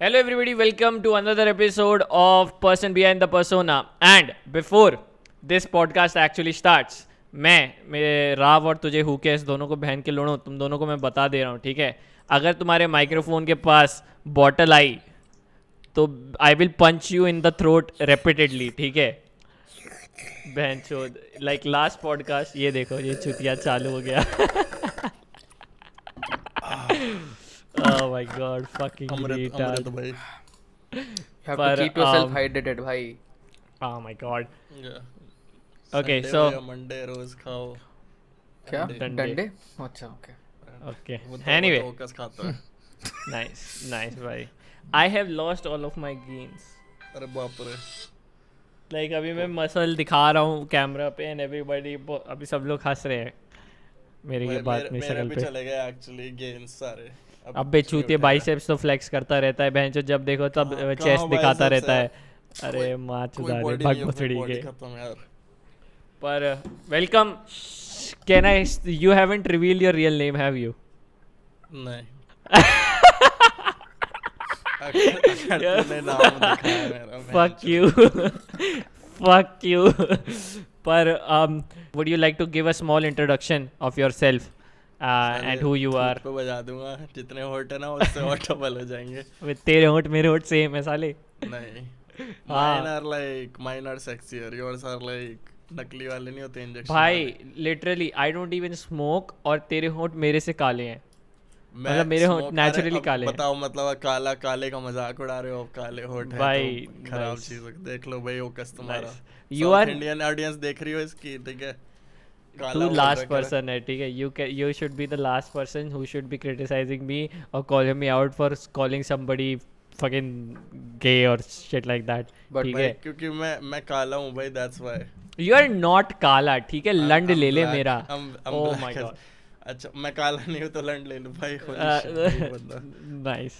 Hello, everybody. Welcome to another episode of Person Behind the Persona. And before this podcast actually starts, मेरे राव और तुझे हुकेस दोनों को बहन के लोड़ो, तुम दोनों को मैं बता दे रहा हूँ, ठीक है? अगर तुम्हारे माइक्रोफोन के पास बॉटल आई तो I will punch you in the throat repeatedly, ठीक है? बहन चोद, लाइक लास्ट पॉडकास्ट, ये देखो ये चुतिया चालू हो गया. Oh my god, fucking retard. भाई You have पर, to keep yourself hydrated, भाई. Oh my god. Okay, so- Monday रोज खाओ. क्या डंडे. डंडे? अच्छा, ओके. Okay. वो तो Anyway, फोकस खाता है. nice, भाई. I have lost all of my gains. अरे बाप रे. Like अभी मैं मसल दिखा रहा हूँ कैमरा पे and everybody अभी सब लोग हंस रहे हैं मेरे ये बात में मेरे शक्ल भी पे. चले गए एक्चुअली गेन्स सारे. अब बेचूतिए बाइसेप्स तो फ्लेक्स करता रहता है बहन, जब देखो तब कहाँ चेस्ट दिखाता biceps रहता है? है. अरे माँ कोई चुदा बॉडी भग नहीं है, मथड़ी बॉडी के. खत्म यार. पर welcome. Can I you haven't reveal your real name, have you? नहीं. अगर तूने नाम दिखाया मेरा. Fuck you. Fuck you. पर would you like to give a small introduction of yourself and who you are? पे बजा दूंगा जितने हॉट है ना उससे हॉट डबल हो जाएंगे. With तेरे होंठ मेरे होंठ सेम है साले. नहीं. हाँ. Mine are sexier. Yours are like नकली वाले नहीं होते इंजेक्शन. भाई literally I don't even smoke और तेरे होंठ मेरे से काले हैं. मतलब मेरे होंठ naturally काले हैं. बताओ मतलब काला काले का मजाक उड़ा रहे हो. अब काले होंठ है भाई, तो खराब nice. चीज है. देख लो भाई वो कस तुम्हारा. You are इंडियन ऑडियंस देख रही हो इसकी, ठीक है? काला तू होठ लास्ट रखा है. पर्सन है, ठीक है? you should be the last person who should be criticizing me or calling me out for calling somebody fucking gay or shit like that. But ठीक भाई है? क्योंकि मैं काला हूँ भाई, that's why. You are not काला, ठीक है? लंड I'm ले ले black. मेरा. I'm Oh black my as- god. अच्छा मैं काला नहीं हूँ तो लंड ले लूँ भाई. holy shit, ये बंदा. नाइस.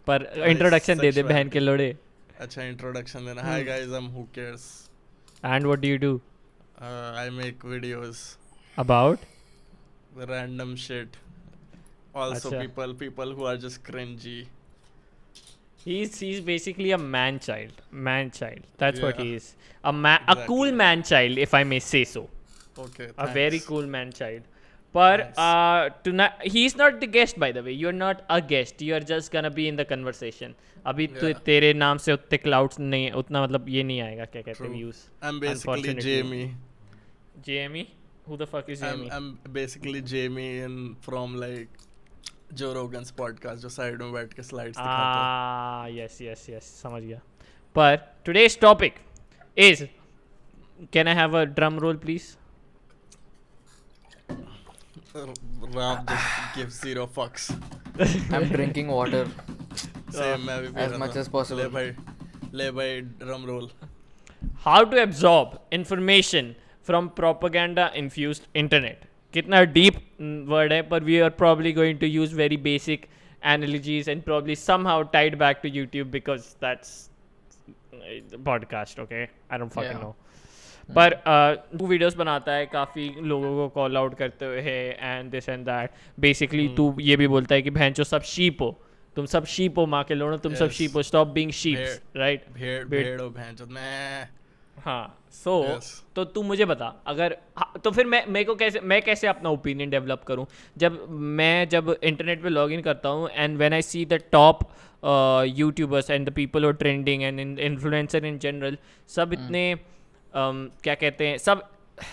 पर इंट्रोडक्शन दे दे sexuality. बहन के लोड़े. अच्छा इंट्रोडक्शन देना. Hi guys, I'm Who Cares. And what do you do? I make videos. About? Random shit. Also अच्छा. people who are just cringy. He's basically a man child. Man child. That's what Yeah. he is. A cool Exactly. man child, if I may say so. Okay. A very thanks. cool man child. But Nice. tonight he's not the guest, by the way. You're not a guest. You're just gonna be in the conversation. अभी तो Yeah. तेरे नाम से उतने clouds नहीं, उतना मतलब ये नहीं आएगा, क्या कहते हैं, True. Views. I'm basically Unfortunately. Jamie. JME? Who the fuck is JME? I'm basically Jamie from like Joe Rogan's podcast जो साइड में बैठ के स्लाइड्स दिखाता Yes, समझ गया. But today's topic is, can I have a drum roll, please? है. Rav just gives zero fucks. I'm drinking water. Same मैं भी पी as रहा much था. as possible. ले भाई drum roll. How to absorb information from propaganda infused internet. कितना deep word है, पर we are probably going to use very basic analogies and probably somehow tied back to YouTube because that's the podcast, okay? I don't fucking Yeah. know. पर तू videos बनाता है, काफ़ी लोगों को कॉल आउट करते हुए है and this and that. Basically तू ये भी बोलता है कि बहन जो सब शीप हो, तुम सब शीप हो, माँ के लोड़ो, तुम सब Yes. शीप हो, स्टॉप बीइंग शीप्स, राइट? भेड़ हो भैंचोद मैं. हाँ. सो Yes. तो तू मुझे बता, अगर तो फिर मैं कैसे अपना ओपिनियन डेवलप करूँ जब इंटरनेट पे लॉग इन करता हूँ and when I see the top YouTubers and the people और trending and influencer in general, सब इतने क्या कहते हैं, सब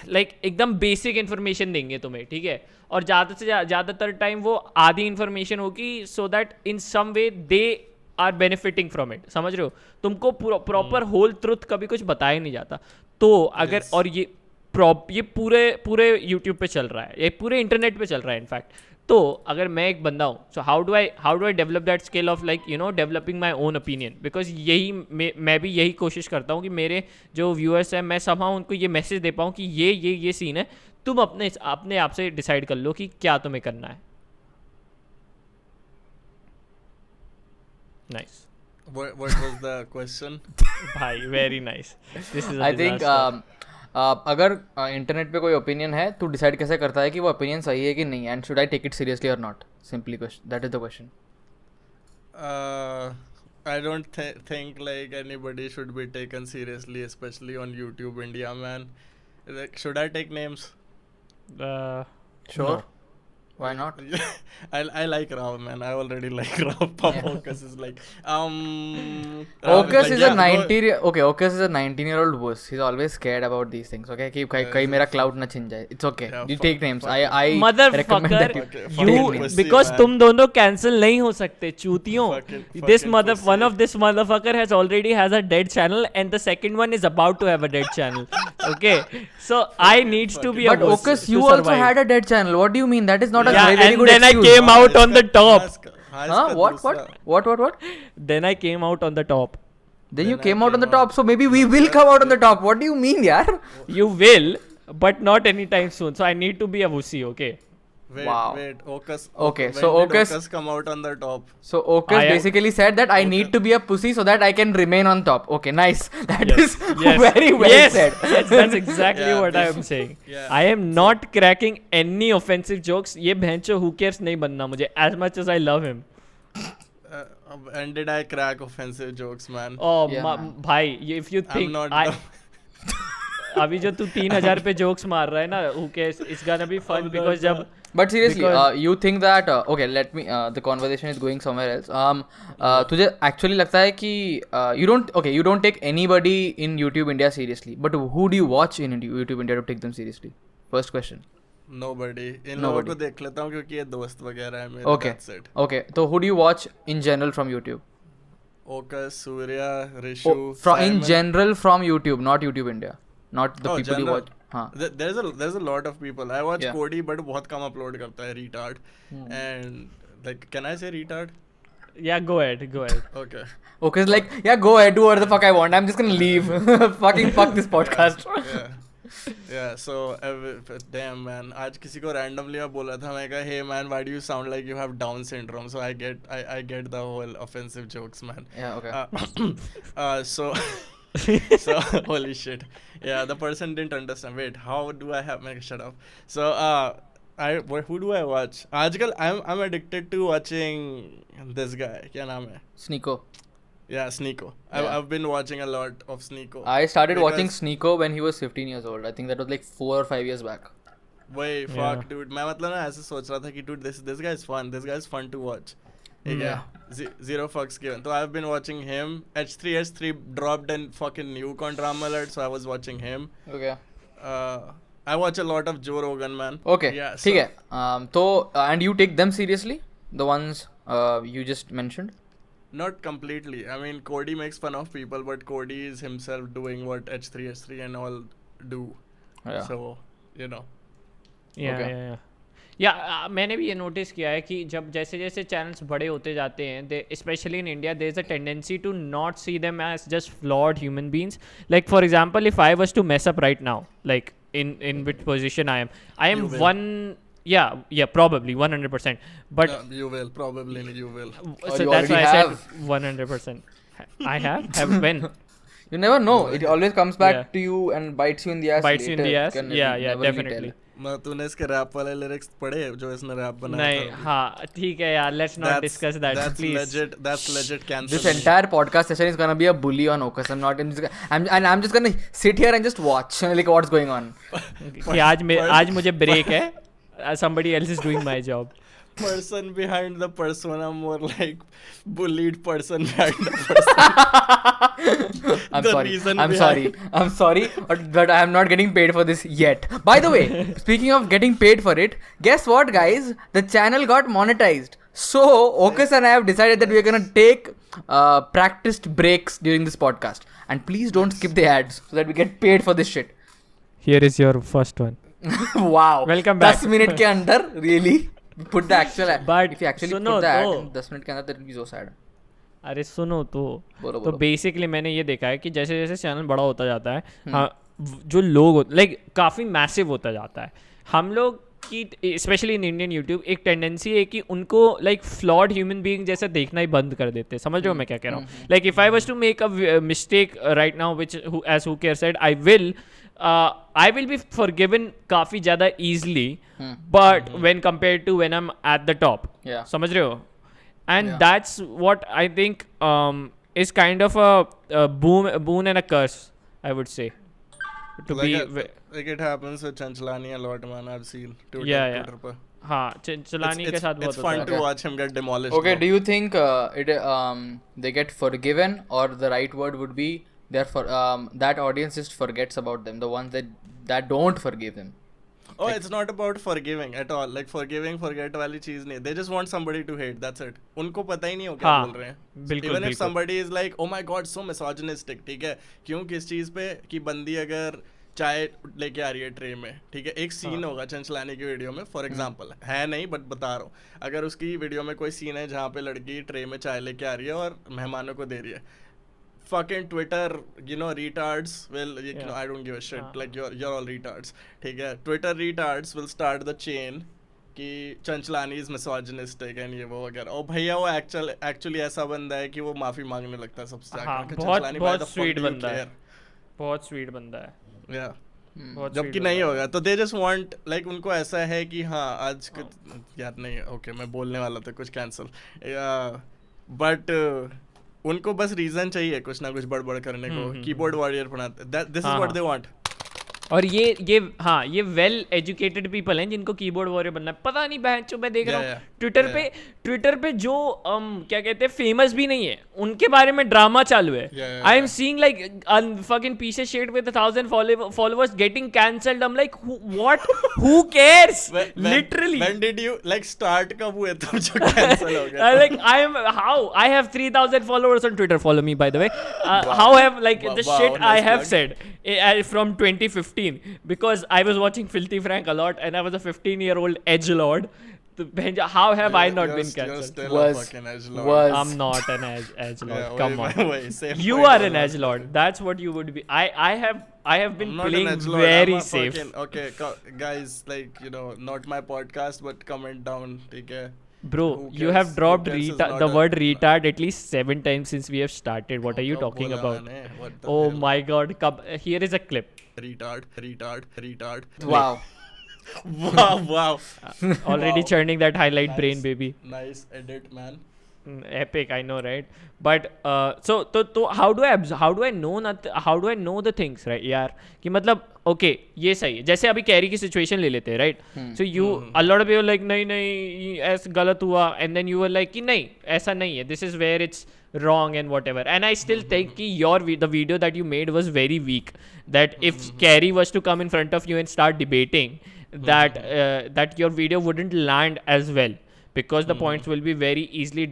लाइक एकदम बेसिक इन्फॉर्मेशन देंगे तुम्हें, ठीक है? और ज़्यादातर टाइम वो आधी इन्फॉर्मेशन होगी so that in some way they are benefiting from it. समझ रहे हो? तुमको प्रॉपर होल ट्रुथ कभी कुछ बताया नहीं जाता. तो अगर Yes. और ये पूरे यूट्यूब पे चल रहा है, ये पूरे इंटरनेट पे चल रहा है इनफैक्ट. तो अगर मैं एक बंदा हूँ, so how do I develop that skill of like developing my own opinion. Because यही मैं भी यही कोशिश करता हूँ कि मेरे जो व्यूअर्स हैं, मैं somehow उनको ये मैसेज दे पाऊँ कि ये सीन है, तुम अपने आप से डिसाइड कर लो कि क्या तुम्हें करना है. Nice. What was the question? भाई very nice. This is I think अगर इंटरनेट पे कोई ओपिनियन है तो डिसाइड कैसे करता है कि वो ओपिनियन सही है कि नहीं, and should I take it seriously or not? Simply question, that is the question. I don't think like anybody should be taken seriously, especially on YouTube India, man. Like, should I take names? Sure. No. Why not? I like Rao, man. I already like Rao. Focus is like Ocus is a yeah, 19 Ocus is a 19-year-old wuss. He's always scared about these things. Okay, कि कहीं मेरा cloud ना छिन जाए. It's okay. Yeah, You take names. I recommend Motherfucker, that you Okay, take you names. pussy, because man. तुम दोनों cancel नहीं हो सकते चूतियों. This fucking mother pussy. one of this motherfucker has a dead channel and the second one is about to have a dead channel. Okay, so I needs to be a But wuss Ocus, to you also survive. had a dead channel. What do you mean? That is not a Yeah, very, very and good then I excuse. came out on the top. Huh? What? Then I came out on the top. Then you Then I came out on the came top. So maybe we will come out on the top. What do you mean, yaar? You will, but not anytime soon. So I need to be a wussy. Okay. Wow. Wait, Ocus. Okay, when so did Ocus come out on the top. So Ocus I am- basically said that I need to be a pussy so that I can remain on top. Okay, nice. That is Yes. very well Yes. said. Yes, that's exactly Yeah, what I this- am saying. yeah. I am not cracking any offensive jokes. ये भैंचो who cares नहीं बनना मुझे as much as I love him. And did I crack offensive jokes, man? Oh Yeah, man. भाई if you I'm think not. अभी जो तू 3000 पे jokes मार रहा है ना who cares it's gonna be fun because जब But seriously, Because- you think that okay? Let me. The conversation is going somewhere else. तुझे actually लगता है कि you don't take anybody in YouTube India seriously. But who do you watch in YouTube India to take them seriously? First question. Nobody. इन लोगों Nobody. को देख लेता हूँ क्योंकि ये दोस्त वगैरह है मेरे. Okay. That's it. Okay. So who do you watch in general from YouTube? Ocus, Surya, Rishu. From in Simon. general from YouTube, not YouTube India, not the Oh, people you general. watch. हाँ. There's a lot of people. I watch Yeah. Cody, but बहुत कम upload करता है retard. And like, can I say retard? yeah go ahead. Okay. Okay, it's like, yeah, go ahead, do whatever the fuck I want. I'm just gonna leave. Fucking fuck this podcast. Yeah. Yeah. So damn man, आज किसी को randomly मैं बोला था मैं कहा hey man why do you sound like you have Down syndrome? So I get the whole offensive jokes, man. Yeah, okay. So holy shit. Yeah, the person didn't understand. Wait, how do I have? Shut up. So who do I watch? आजकल I'm addicted to watching this guy. क्या नाम है? Sneeko. Yeah, Sneeko. Yeah. I've been watching a lot of Sneeko. I started watching Because- Sneeko when he was 15 years old. I think that was like 4 or 5 years back. Wait, fuck, dude. मैं मतलब ना ऐसे सोच रहा था कि dude this guy is fun. This guy is fun to watch. Yeah. Zero fucks given. So I've been watching him. H3 dropped a fucking nuke on Drama Alert, so I was watching him. Okay. I watch a lot of Joe Rogan, man. Okay. Yeah. ठीक है. So and you take them seriously? The ones you just mentioned? Not completely. I mean, Cody makes fun of people, but Cody is himself doing what H3 and all do. Yeah. So, you know. या या मैंने भी ये notice किया है कि जब जैसे जैसे चैनल्स बड़े होते जाते हैं they especially in India there is a tendency to not see them as just flawed human beings like for example if I was to mess up right now like in which position I am You will. one yeah probably 100% but You will. Probably you will. so you that's why I already said 100% I have when You never know. It always comes back Yeah. to you and bites you in the ass. bites you in later. the ass Can yeah never really definitely tell. तूने इसके rap वाले lyrics पढ़े जो इसने rap बनाया नहीं था? हाँ ठीक है यार let's not discuss that That's please legit. That's legit cancel. This entire podcast session is gonna be a bully on Ocus. I'm just gonna sit here and just watch like what's going on. कि आज मुझे break है somebody else is doing my job person behind the persona, more like bullied person behind the person. I'm The sorry. reason I'm behind- sorry. I'm sorry, but I am not getting paid for this yet. By the way, speaking of getting paid for it, guess what, guys? The channel got monetized. So Ocus and I have decided that we are gonna take practiced breaks during this podcast, and please don't skip the ads so that we get paid for this shit. here is your first one Wow. Welcome back. 10 minute के अंदर really put the actual ad. But If you actually सुनो put the ad तो। in 10 minute के अंदर, that will be so sad. अरे सुनो तो बोलो, तो बोलो। बेसिकली मैंने ये देखा है कि जैसे जैसे चैनल बड़ा होता जाता है हाँ जो लोग लाइक काफ़ी मैसिव होता जाता है हम लोग की स्पेशली इन इंडियन यूट्यूब एक टेंडेंसी है कि उनको लाइक फ्लॉड ह्यूमन बीइंग जैसा देखना ही बंद कर देते हैं समझ रहे हो मैं क्या कह रहा हूँ like if I was to make a mistake right now which as who care said I will be forgiven काफ़ी ज़्यादा easily but when compare to when I am at the top Yeah. समझ रहे हो and Yeah. that's what I think is kind of a boon and a curse, I would say, to be like it happens with Chanchlani a lot, man. I've seen Twitter, Yeah, yeah. Twitter पर. हाँ चलानी के साथ It's बहुत fun होता to है. watch him get demolished. Okay, though. do you think they get forgiven, or the right word would be that audience just forgets about them, the ones that don't forgive him? Oh, it's not about forgiving at all. Like forget वाली चीज नहीं. They just want somebody to hate. That's it. उनको पता ही नहीं हो क्या हाँ, बोल रहे हैं. बिल्कुल, Even if बिल्कुल. somebody is like, oh my god, so misogynistic, ठीक है? क्यों किस चीज पे कि बंदी अगर चाय लेके आ रही है ट्रे में, ठीक है? एक सीन होगा चंचलानी की वीडियो में, फॉर एग्जांपल है नहीं बट बता रहा हूँ. अगर उसकी वीडियो में कोई सीन है जहाँ पे लड़की ट्रे में चाय लेके आ रही है और मेहमानों को दे रही है. Fucking Twitter, retards will, I don't give a shit. Like you're all retards. ठीक है? Twitter retards will start the chain कि चंचलानी is misogynistic and ये वो वगैरह. और भैया वो actually ऐसा बंदा है कि वो माफी मांगने लगता है सबसे हाँ, जाकर. बहुत स्वीट बंदा है. बहुत स्वीट बंदा है. Yeah. बहुत जबकि sweet नहीं बंदा होगा तो they just want, like उनको ऐसा है कि हाँ आज यार नहीं, okay मैं बोलने वाला था कुछ cancel. But उनको बस रीजन चाहिए कुछ ना कुछ बड़बड़ करने को. कीबोर्ड वॉरियर बनाते. This is what they want. और ये वेल एजुकेटेड पीपल हैं जिनको कीबोर्ड वॉरियर बनना है. पता नहीं बहनचोद मैं देख रहा हूँ ट्विटर पे जो क्या कहते हैं फेमस भी नहीं है उनके बारे में ड्रामा चालू है. I am seeing like fucking piece of shit with 1,000 followers getting cancelled. I'm like, what? Who cares? Literally. When did you like start कब हुए तुम जो cancel हो गए? Like I have 3,000 followers on Twitter. Follow me, by the way. How have like the shit I nice have plug. said from 2015 because I was watching Filthy Frank a lot and I was a 15-year-old edgelord. How have I not been You're cancelled? still a fucking edgelord. I'm not an edgelord. Yeah, Come on. same You point are on an that. edgelord. That's what you would be. I have been I'm not playing an edgelord. very I'm a safe. fucking, okay, guys, like not my podcast, but comment down, ठीक है? Bro, Who you cares? have dropped Who cares is not the a- word retard at least 7 times since we have started. What are you कब talking बोला about? मैंने? What the Oh hell? my god. Here is a clip. Retard. Wow. Wow. Already Wow. churning that highlight brain, Nice. baby. Nice edit, man. Epic, I know, right? But so how do I know the things, right? यार कि मतलब okay ये सही है. जैसे अभी carry की situation ले लेते हैं, right? So you a lot of people like नहीं ऐसा गलत हुआ and then you were like कि नहीं ऐसा नहीं है. This is where it's wrong and whatever. And I still think कि the video that you made was very weak. That if Carrie was to come in front of you and start debating, that your video wouldn't land as well. Because the points will be very easily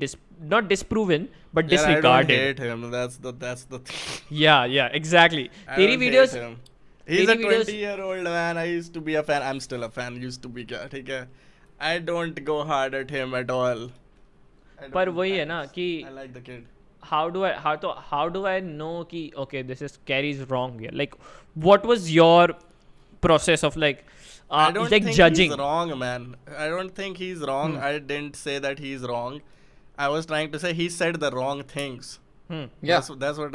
not disproven but Yeah, I disregarded. don't hate him. That's the thing. Yeah, exactly. I तेरी don't hate videos him. He's a तेरी videos- 20-year-old man. I used to be a fan. I'm still a fan. Used to be, क्या ठीक है? I don't go hard at him at all. पर वही है ना कि I like the kid. how do I know कि okay this is Carrie's wrong here. Like what was your process of like I don't like think judging? he's wrong, man. I don't think he's wrong. I didn't say that he's wrong. I was trying to say he said the wrong things. Yeah. That's what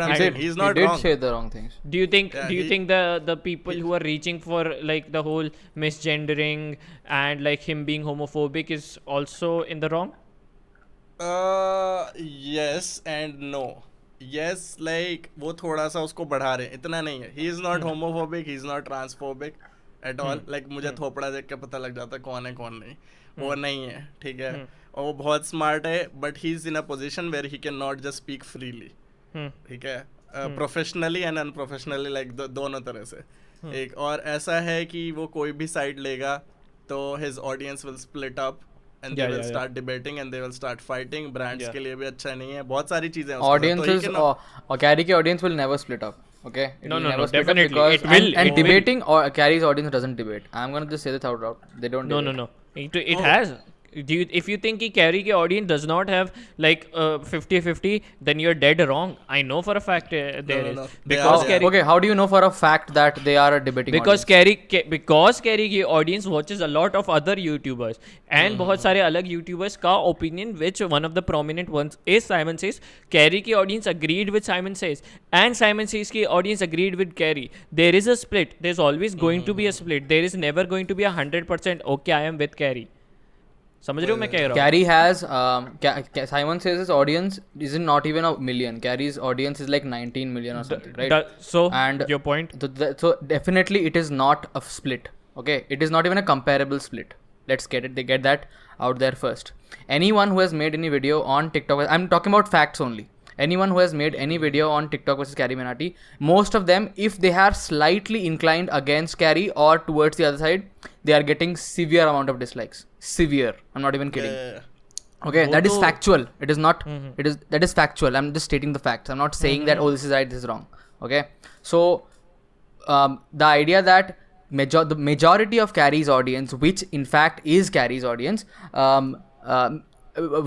I'm he saying. did. He's not he did wrong. say the wrong things. Do you think Yeah, do you he- think the people who are reaching for like the whole misgendering and like him being homophobic is also in the wrong? Yes and no. Yes, like वो थोड़ा सा उसको बढ़ा रहे हैं. इतना नहीं है. He is not homophobic. He is not transphobic at all. Like मुझे थोपड़ा देख के पता लग जाता है कौन है कौन नहीं. वो नहीं है, ठीक है. और वो बहुत स्मार्ट है, but he is in a position where he cannot just speak freely. ठीक है. प्रोफेशनली एंड अनप्रोफेशनली लाइक दोनों तरह से. एक और ऐसा है कि वो कोई भी साइड लेगा तो his audience will split up and they will start debating and they will start fighting. Brands के लिए भी अच्छा नहीं है. बहुत सारी चीजें हैं उसके साथ. तो he Audiences cannot- or Carrie के audience will never split up. Okay? It No, will no, never no, split up definitely. because It will, and it will. debating or Carrie's audience doesn't debate. I'm gonna just say this out loud. They don't. No, debate. no. It has. If you think कि Carrie के audience does not have like 50-50, then you're dead wrong. I know for a fact there is. no. Because They are- Carrie Okay, how do you know for a fact that they are a debating because audience? Carrie की audience watches a lot of other YouTubers and बहुत सारे अलग YouTubers का opinion, which one of the prominent ones is Simon Says. Carrie की audience agreed with Simon Says and Simon Says की audience agreed with Carrie. There is a split. There's always going to be a split. There is never going to be 100% okay I am with Carrie. समझ रहे हो मैं कह रहा हूँ? Carrie has Simon says his audience is not even a million. Carrie's audience is like 19 million or something, right? So And your point? so definitely it is not a split. Okay, it is not even a comparable split. Let's get that out there first. Anyone who has made any video on TikTok, I'm talking about facts only. Anyone who has made any video on TikTok versus Carrie Minati, most of them, if they are slightly inclined against Carrie or towards the other side, they are getting severe amount of dislikes. Severe. I'm not even kidding. Okay, वो that is तो- factual. It is not. That is factual. I'm just stating the facts. I'm not saying that this is right, this is wrong. Okay, so the idea that the majority of Carrie's audience, which in fact is Carrie's audience,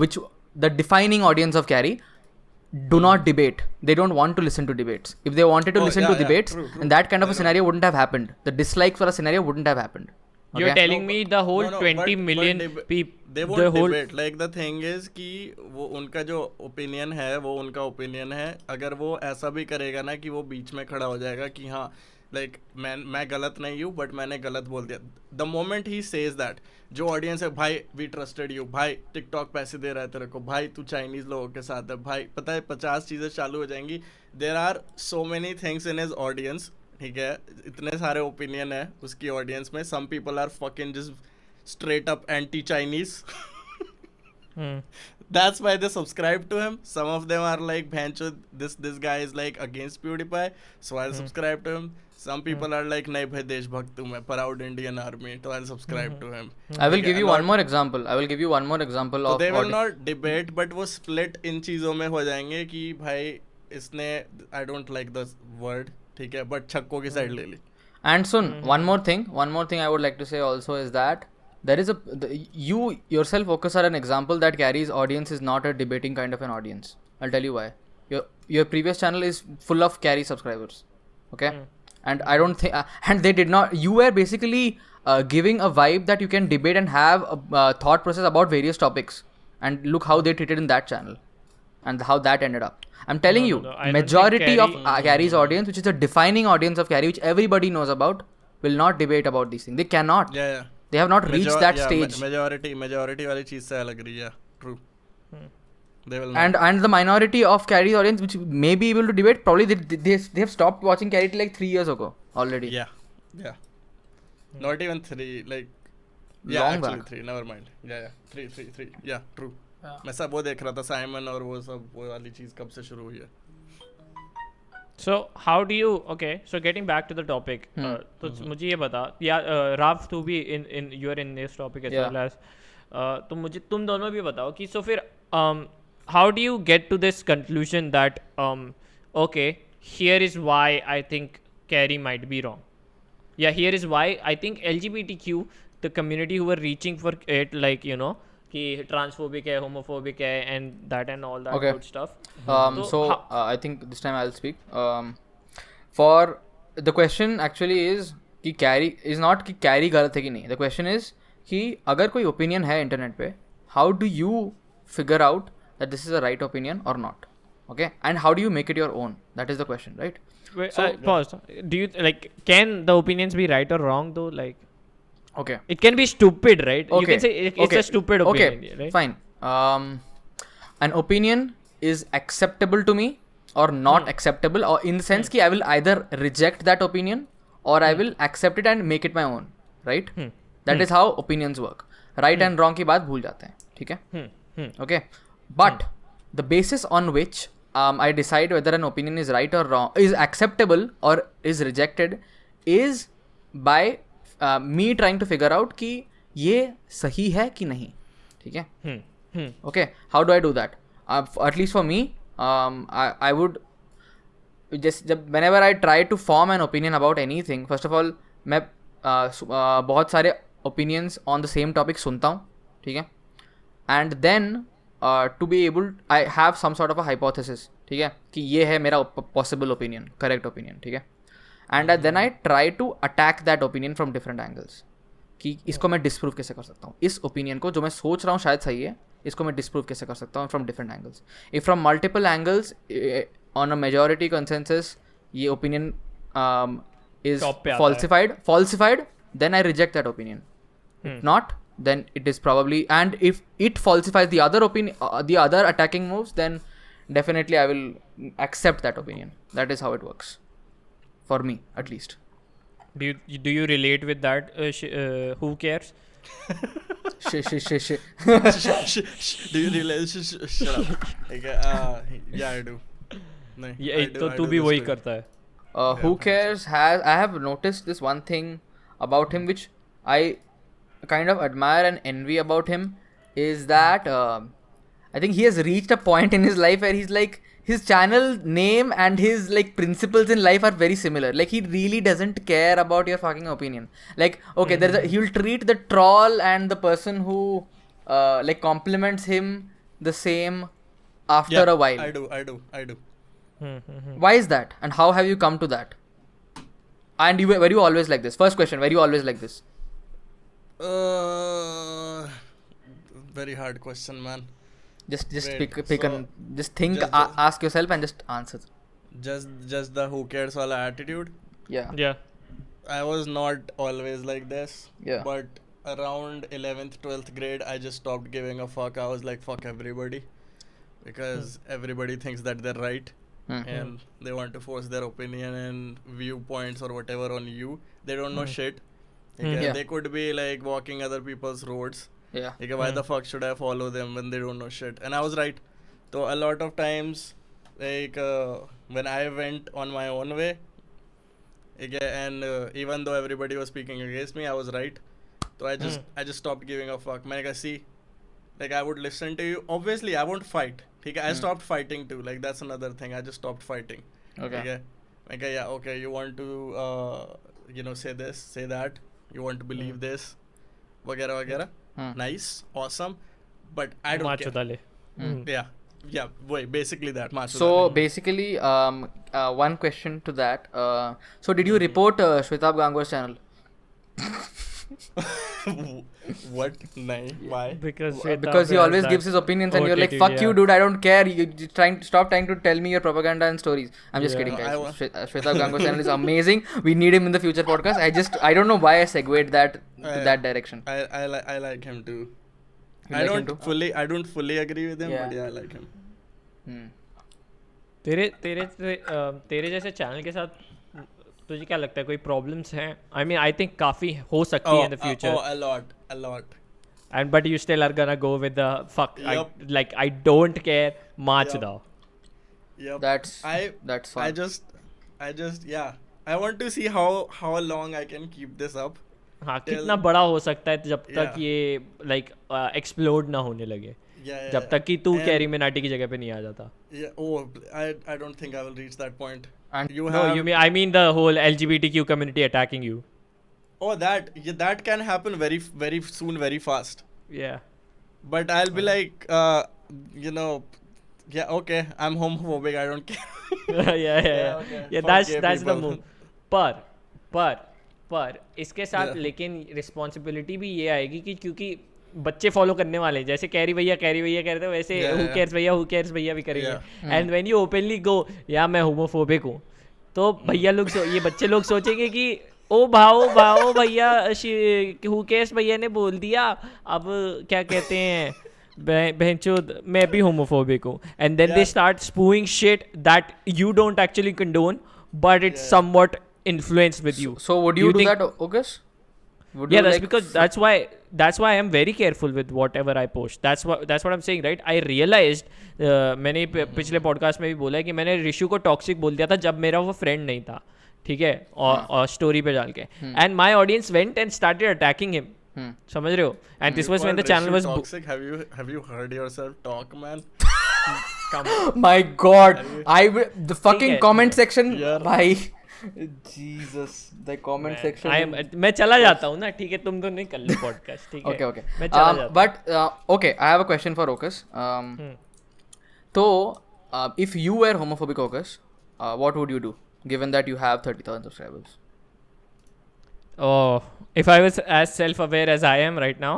which the defining audience of Carrie, do not debate. They don't want to listen to debates. If they wanted to listen to debates, true. and that kind of a scenario wouldn't have happened. The dislikes for a scenario wouldn't have happened. You're Okay? telling me the whole 20 million people, they the won't whole debate. Like the thing is कि वो उनका जो opinion है वो उनका opinion है. अगर वो ऐसा भी करेगा ना कि वो बीच में खड़ा हो जाएगा कि हाँ लाइक मैं गलत नहीं हूँ बट मैंने गलत बोल दिया. The moment he says that, जो ऑडियंस है, भाई वी ट्रस्टेड यू, भाई टिकटॉक पैसे दे रहा है तेरे को, भाई तू चाइनीज लोगों के साथ है, भाई पता है 50 चीज़ें चालू हो जाएंगी. There are so many things in his audience. ठीक है, इतने सारे ओपिनियन है उसकी ऑडियंस में. Some people are fucking just straight up anti Chinese. That's why they subscribe to him. Some of them are like, "Bhancho, this guy is like against PewDiePie, so I'll subscribe to him." Some people are like, "नहीं भाई देशभक्त हूँ मैं, proud Indian Army, so I'll subscribe to him." I will give you one more example. So of they will audience. not debate, but वो split इन चीज़ों में हो जाएंगे कि भाई इसने, I don't like the word, ठीक है, but छक्कों की side ले ली. And Sun, one more thing I would like to say also is that there is you yourself focus on an example that Carrie's audience is not a debating kind of an audience. I'll tell you why. Your previous channel is full of Carrie subscribers, okay? And I don't think and they did not. You were basically giving a vibe that you can debate and have a thought process about various topics. And look how they treated in that channel, and how that ended up. I'm telling you, no, I don't think majority of Carrie- Carrie's audience, which is the defining audience of Carrie, which everybody knows about, will not debate about these things. They cannot. Yeah. They have not reached that stage. Majority वाली चीज़ से अलग रही है. True. They will not. And the minority of Carrie's audience, which may be able to debate, probably they have stopped watching Carrie till like 3 years ago already. Yeah. Not even 3, like Long actually back. 3. Never mind. Yeah. 3. Yeah, true. मैं सब वो देख रहा था, Simon और वो सब, वो वाली चीज़ कब से शुरू हुई है. So how do you, okay, so getting back to the topic, तो मुझे ये बता, या राफ तू भी in you are in this topic as Yeah. well as तो मुझे तुम दोनों भी बताओ कि so फिर how do you get to this conclusion that okay, here is why I think Carrie might be wrong, yeah, here is why I think LGBTQ, the community who were reaching for it, like you know कि transphobic है, homophobic है, and that and all that Okay. good stuff. So I think this time I'll speak. For the question actually is कि Carrie is not कि Carrie गलत है कि नहीं. The question is कि अगर कोई opinion है internet पे, how do you figure out that this is a right opinion or not? Okay, and how do you make it your own? That is the question, right? Wait, pause. Do you like, can the opinions be right or wrong though? Like, Okay. it can be stupid, right? Okay. You can say it's a stupid opinion, Okay, right? fine. An opinion is acceptable to me or not acceptable, or in the sense कि I will either reject that opinion or I will accept it and make it my own, right? That is how opinions work. Right and wrong की बात भूल जाते हैं, ठीक है? Okay. But the basis on which I decide whether an opinion is right or wrong, is acceptable or is rejected, is by me trying to figure out कि ये सही है कि नहीं, ठीक है? Okay, how do I do that? At least for me, I would just whenever I try to form an opinion about anything, first of all मैं बहुत सारे opinions on the same topic सुनता हूँ, ठीक है? And then to be able, I have some sort of a hypothesis, ठीक है, कि ये है मेरा possible opinion, correct opinion, ठीक है? And then I try to attack that opinion from different angles, कि इसको मैं disprove कैसे कर सकता हूँ, इस opinion को जो मैं सोच रहा हूँ शायद सही है, इसको मैं disprove कैसे कर सकता हूँ from different angles. If from multiple angles on a majority consensus ये opinion is Top पे आता है. falsified, then I reject that opinion. If not, then it is probably, and if it falsifies the other opinion, the other attacking moves, then definitely I will accept that opinion. That is how it works, for me at least. Do you relate with that? Who cares? Shit. Do you realize? Shut up. Okay, yeah, I do. No, ये I तो do तू भी this वही too. करता है. Who cares has, I have noticed this one thing about him which I kind of admire and envy about him, is that I think he has reached a point in his life where he's like, his channel name and his like principles in life are very similar. Like he really doesn't care about your fucking opinion. Like, okay, he will treat the troll and the person who like compliments him the same after Yeah, a while. I do. Why is that? And how have you come to that? And were you always like this? First question, were you always like this? Very hard question, man. Just Wait, pick so just think, just- ask yourself and just answer. Just the who cares wala attitude. Yeah. Yeah. I was not always like this. Yeah. But around 11th, 12th grade, I just stopped giving a fuck. I was like, fuck everybody. Because everybody thinks that they're right. And they want to force their opinion and viewpoints or whatever on you. They don't know shit. Okay? Yeah. They could be like walking other people's roads. Yeah. Okay, why the fuck should I follow them when they don't know shit? And I was right. So a lot of times, like when I went on my own way, okay, and even though everybody was speaking against me, I was right. So I just stopped giving a fuck. I see, like I would listen to you. Obviously, I won't fight. Okay, I stopped fighting too. Like that's another thing. I just stopped fighting. Okay. Okay, yeah, okay. You want to, say this, say that. You want to believe this, वगैरह वगैरह. Nice, awesome, but I don't care. Macho डाले. Yeah, wait, basically that. So basically, one question to that. So did you report Shwetab Ganguly's channel? What? Nahi, why? Because he always gives his opinions and you're like, fuck you, dude, I don't care. You stop trying to tell me your propaganda and stories. I'm just kidding, guys. Shwetab Ganguly's channel is amazing. We need him in the future podcast. I don't know why I segued that to that direction. I like him too. You I like him don't too? fully agree with him, Yeah. but yeah, I like him. तेरे जैसे channel के साथ तुझे क्या लगता है कोई problems हैं? I mean, I think काफी हो सकती है in the future. A lot. And but you still are gonna go with the fuck. Yup. I don't care. March Yup. dao. Yep. That's fun. I just yeah. I want to see how long I can keep this up. हाँ Till- कितना बड़ा हो सकता है जब तक Yeah. ये like explode ना होने लगे. Yeah. जब तक कि तू And- कैरी मिनाटी की जगह पे नहीं आ जाता. Yeah. Oh, I don't think I will reach that point. And You No, have. I mean the whole LGBTQ community attacking you. Oh, that can happen very very soon, very fast. Yeah. But I'll be like, yeah, okay, I'm homophobic. I don't care. yeah. okay. Yeah, Fuck that's gay the people. move. पर इसके साथ लेकिन responsibility भी ये आएगी कि क्योंकि बच्चे फॉलो करने वाले हैं, जैसे कैरी भैया कहते हैं वैसे हु केयर्स भैया भी करेंगे. एंड व्हेन यू ओपनली गो या मैं होमोफोबिक हूँ, तो भैया लोग ये बच्चे लोग सोचेंगे कि ओ भाओ भैया हु केयर्स भैया ने बोल दिया, अब क्या कहते हैं बहनचोद मैं भी होमोफोबिक हूँ. And then they start spewing shit that you don't actually condone, but it's somewhat influenced with you. So would you do think- that, August? Would Yeah, you that's like because that's why I'm very careful with whatever I post. That's what I'm saying, right? I realized मैंने पिछले podcast में भी बोला है कि मैंने ऋषु को toxic बोल दिया था जब मेरा वो फ्रेंड नहीं था, ठीक है, और स्टोरी पे डाल के, and my audience went and started attacking him. समझ रहे हो? And this was when the channel was toxic. Have you heard yourself talk, man? My God, the fucking है, comment section, यार. भाई, Jesus, the comment section. मैं चला जाता हूँ ना, ठीक है, तुम तो नहीं कर लो पॉडकास्ट, ठीक है. Okay. मैं चला जाता हूँ. But okay, I have a question for August. So, if you were homophobic, August, what would you do? Given that you have 30,000 subscribers. Oh, if I was as self-aware as I am right now,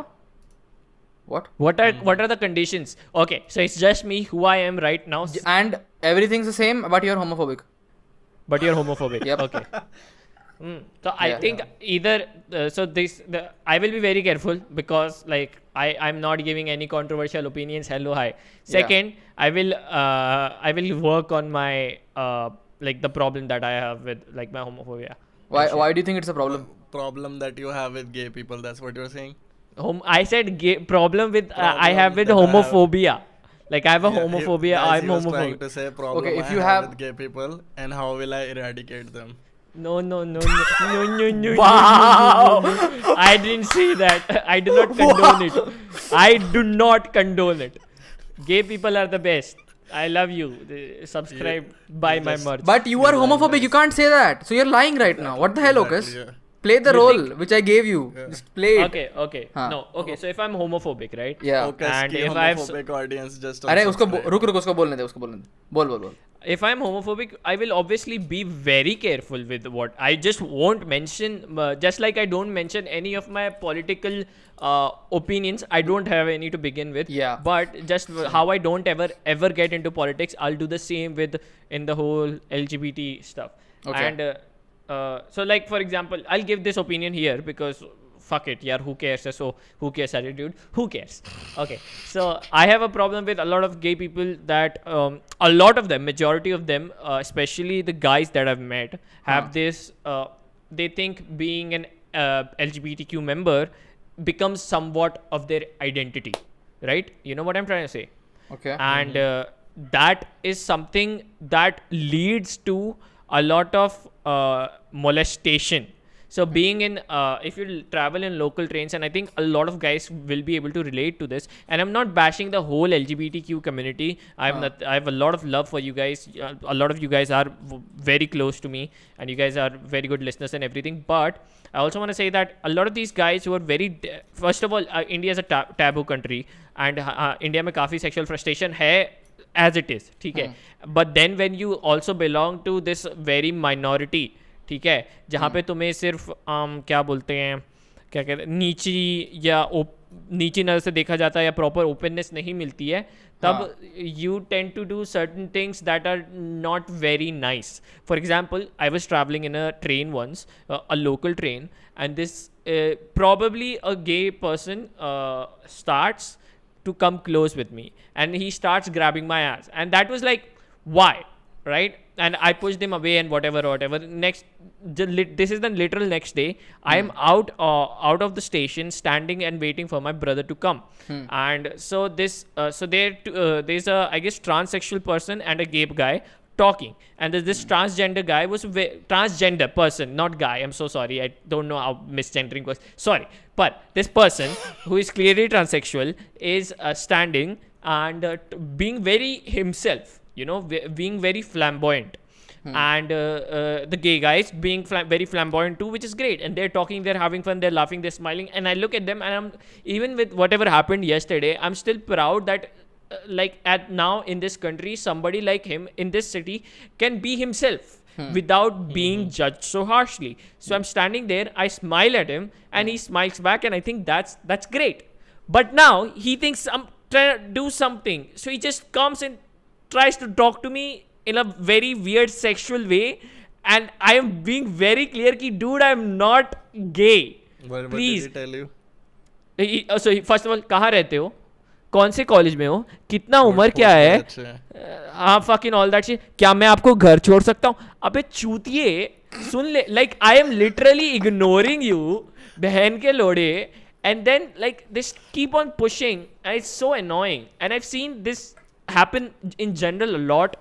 What? what are the conditions? Okay, so it's just me who I am right now, And everything's the same, but you're homophobic. but you're homophobic. Yep. Okay. So I Yeah. think either I will be very careful because like I'm not giving any controversial opinions. Hello, hi. Second, I will work on my like the problem that I have with like my homophobia. Why do you think it's a problem? Problem that you have with gay people. That's what you're saying. I said problem with I Problem have with that I have- homophobia. Like I have a Yeah, homophobia. guys, I'm he was trying homophobic. to say problem Okay, if I you have have- with gay people and how will I eradicate them. No, no, no, no, no, no, no. Wow. No, no, no. I didn't say that. I do not condone it. I do not condone it. Gay people are the best. I love you. Subscribe, buy my just- merch. But you are You're lying, homophobic. You guys. can't say that. So you're lying right now. What the hell, Exactly, Ocus? yeah. Play the You role think- which I gave you. Yeah. Just play it. Okay, okay. हाँ. No, okay. So if I'm homophobic, right? Yeah. Focus And की if I've homophobic audience just अरे उसको unsubscribe. रुक उसको बोलने दे उसको बोलने दे बोल If I'm homophobic, I will obviously be very careful with what I just won't mention. Just like I don't mention any of my political opinions. I don't have any to begin with. Yeah. But just how I don't ever get into politics, I'll do the same with in the whole LGBT stuff. Okay. And so, like for example, I'll give this opinion here because fuck it, yeah, who cares? So who cares, attitude? Who cares? Okay, so I have a problem with a lot of gay people that a lot of them, majority of them, especially the guys that I've met, have this. They think being an LGBTQ member becomes somewhat of their identity, right? You know what I'm trying to say? Okay. And that is something that leads to a lot of molestation. So being in if you travel in local trains, and I think a lot of guys will be able to relate to this, and I'm not bashing the whole LGBTQ community. I have a lot of love for you guys. A lot of you guys are very close to me, and you guys are very good listeners and everything. But I also want to say that a lot of these guys who are very first of all, India is a taboo country, and India में काफी sexual frustration है as it is, ठीक है. But then when you also belong to this very minority, ठीक है, जहाँ पे तुम्हें सिर्फ क्या बोलते हैं, क्या कहते हैं, नीची नज़र से देखा जाता है या प्रॉपर ओपननेस नहीं मिलती है, तब you tend to do certain things that are not very nice. For example, I was travelling in a train once, a local train, and this probably a gay person starts to come close with me, and he starts grabbing my ass, and that was like, why, right? And I pushed him away and whatever. This is the literal next day. I am out of the station, standing and waiting for my brother to come. And so there's a, I guess, transsexual person and a gay guy talking, and this transgender guy was transgender person, not guy. I'm so sorry. I don't know how misgendering was. Sorry, but this person who is clearly transsexual is standing and being very himself. You know, being very flamboyant. And the gay guys being very flamboyant too, which is great. And they're talking, they're having fun, they're laughing, they're smiling. And I look at them, and I'm, even with whatever happened yesterday, I'm still proud that like at now in this country, somebody like him in this city can be himself without being judged so harshly. So I'm standing there, I smile at him, and he smiles back, and I think that's great. But now he thinks I'm trying to do something, so he just comes and tries to talk to me in a very weird sexual way, and I am being very clear ki dude, I am not gay. What Please. did he tell you? So first of all, कहाँ रहते हो, कौन से college में हो, कितना उम्र क्या है, हाँ fucking all that shit, क्या मैं आपको घर छोड़ सकता हूँ? अबे चूतिए, सुन ले, like I am literally ignoring you, बहन के लोड़े, and then like this keep on pushing, and it's so annoying. And I've seen this happen in general a lot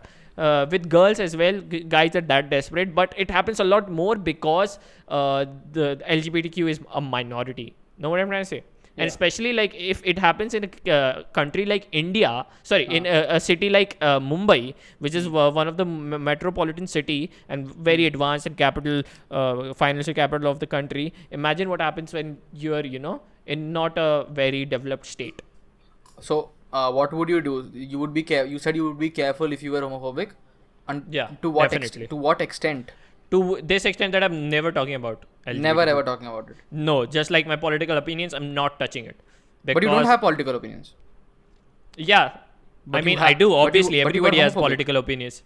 with girls as well. Guys are that desperate, but it happens a lot more because the LGBTQ is a minority. Know what I'm trying to say? And especially like if it happens in a country like India, in a city like Mumbai, which is one of the metropolitan city and very advanced and capital, financial capital of the country. Imagine what happens when you're, in not a very developed state. So what would you do? You would be you said you would be careful if you were homophobic, and Yeah, to what definitely. to what extent? To this extent that I'm never talking about LGBT. Never ever talking about it. No, just like my political opinions, I'm not touching it. But you don't have political opinions. Yeah. But I you mean, have- I do. but you- Obviously, but you are everybody has homophobic. political opinions.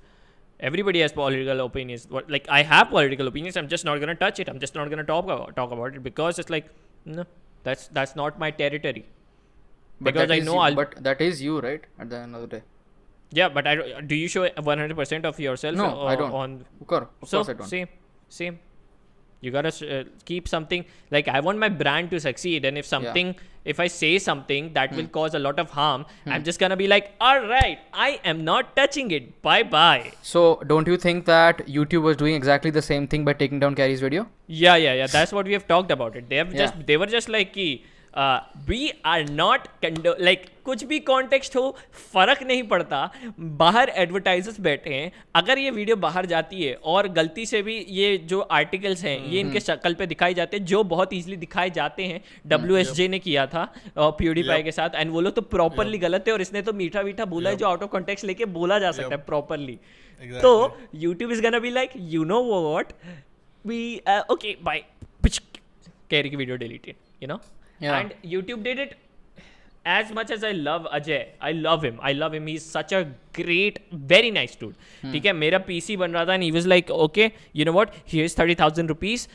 Everybody has political opinions. Like I have political opinions. I'm just not gonna touch it. I'm just not gonna talk about it because it's like no, that's not my territory. But Because that I is know you, I'll. but that is you, right? At the end of the day. Yeah, but do you show 100% of yourself? No, I don't. On Of course I don't. same. You gotta keep something. Like I want my brand to succeed, and if I say something that will cause a lot of harm, I'm just gonna be like, all right, I am not touching it. Bye bye. So don't you think that YouTube was doing exactly the same thing by taking down Carrie's video? Yeah. That's what we have talked about it. Yeah. They were just like कि we are not like कुछ भी context हो फर्क नहीं पड़ता. बाहर advertisers बैठे हैं, अगर ये वीडियो बाहर जाती है और गलती से भी ये जो आर्टिकल्स हैं ये इनके शक्ल पे दिखाई जाते हैं, जो बहुत इजीली दिखाए जाते हैं. WSJ ने किया था PewDiePie के साथ, एंड वो लोग तो प्रॉपरली गलत है, और इसने तो मीठा मीठा बोला है जो आउट ऑफ कॉन्टेक्स्ट लेके बोला जा सकता है प्रॉपरली. तो YouTube is gonna be like, you know what, we okay bye, Carry की video deleted, you know. Yeah. And YouTube did it. As much as I love Ajay, I love him. He's such a great, very nice dude. ठीक है, मेरा PC बन रहा था and he was like, okay, you know what, here's 30,000 rupees,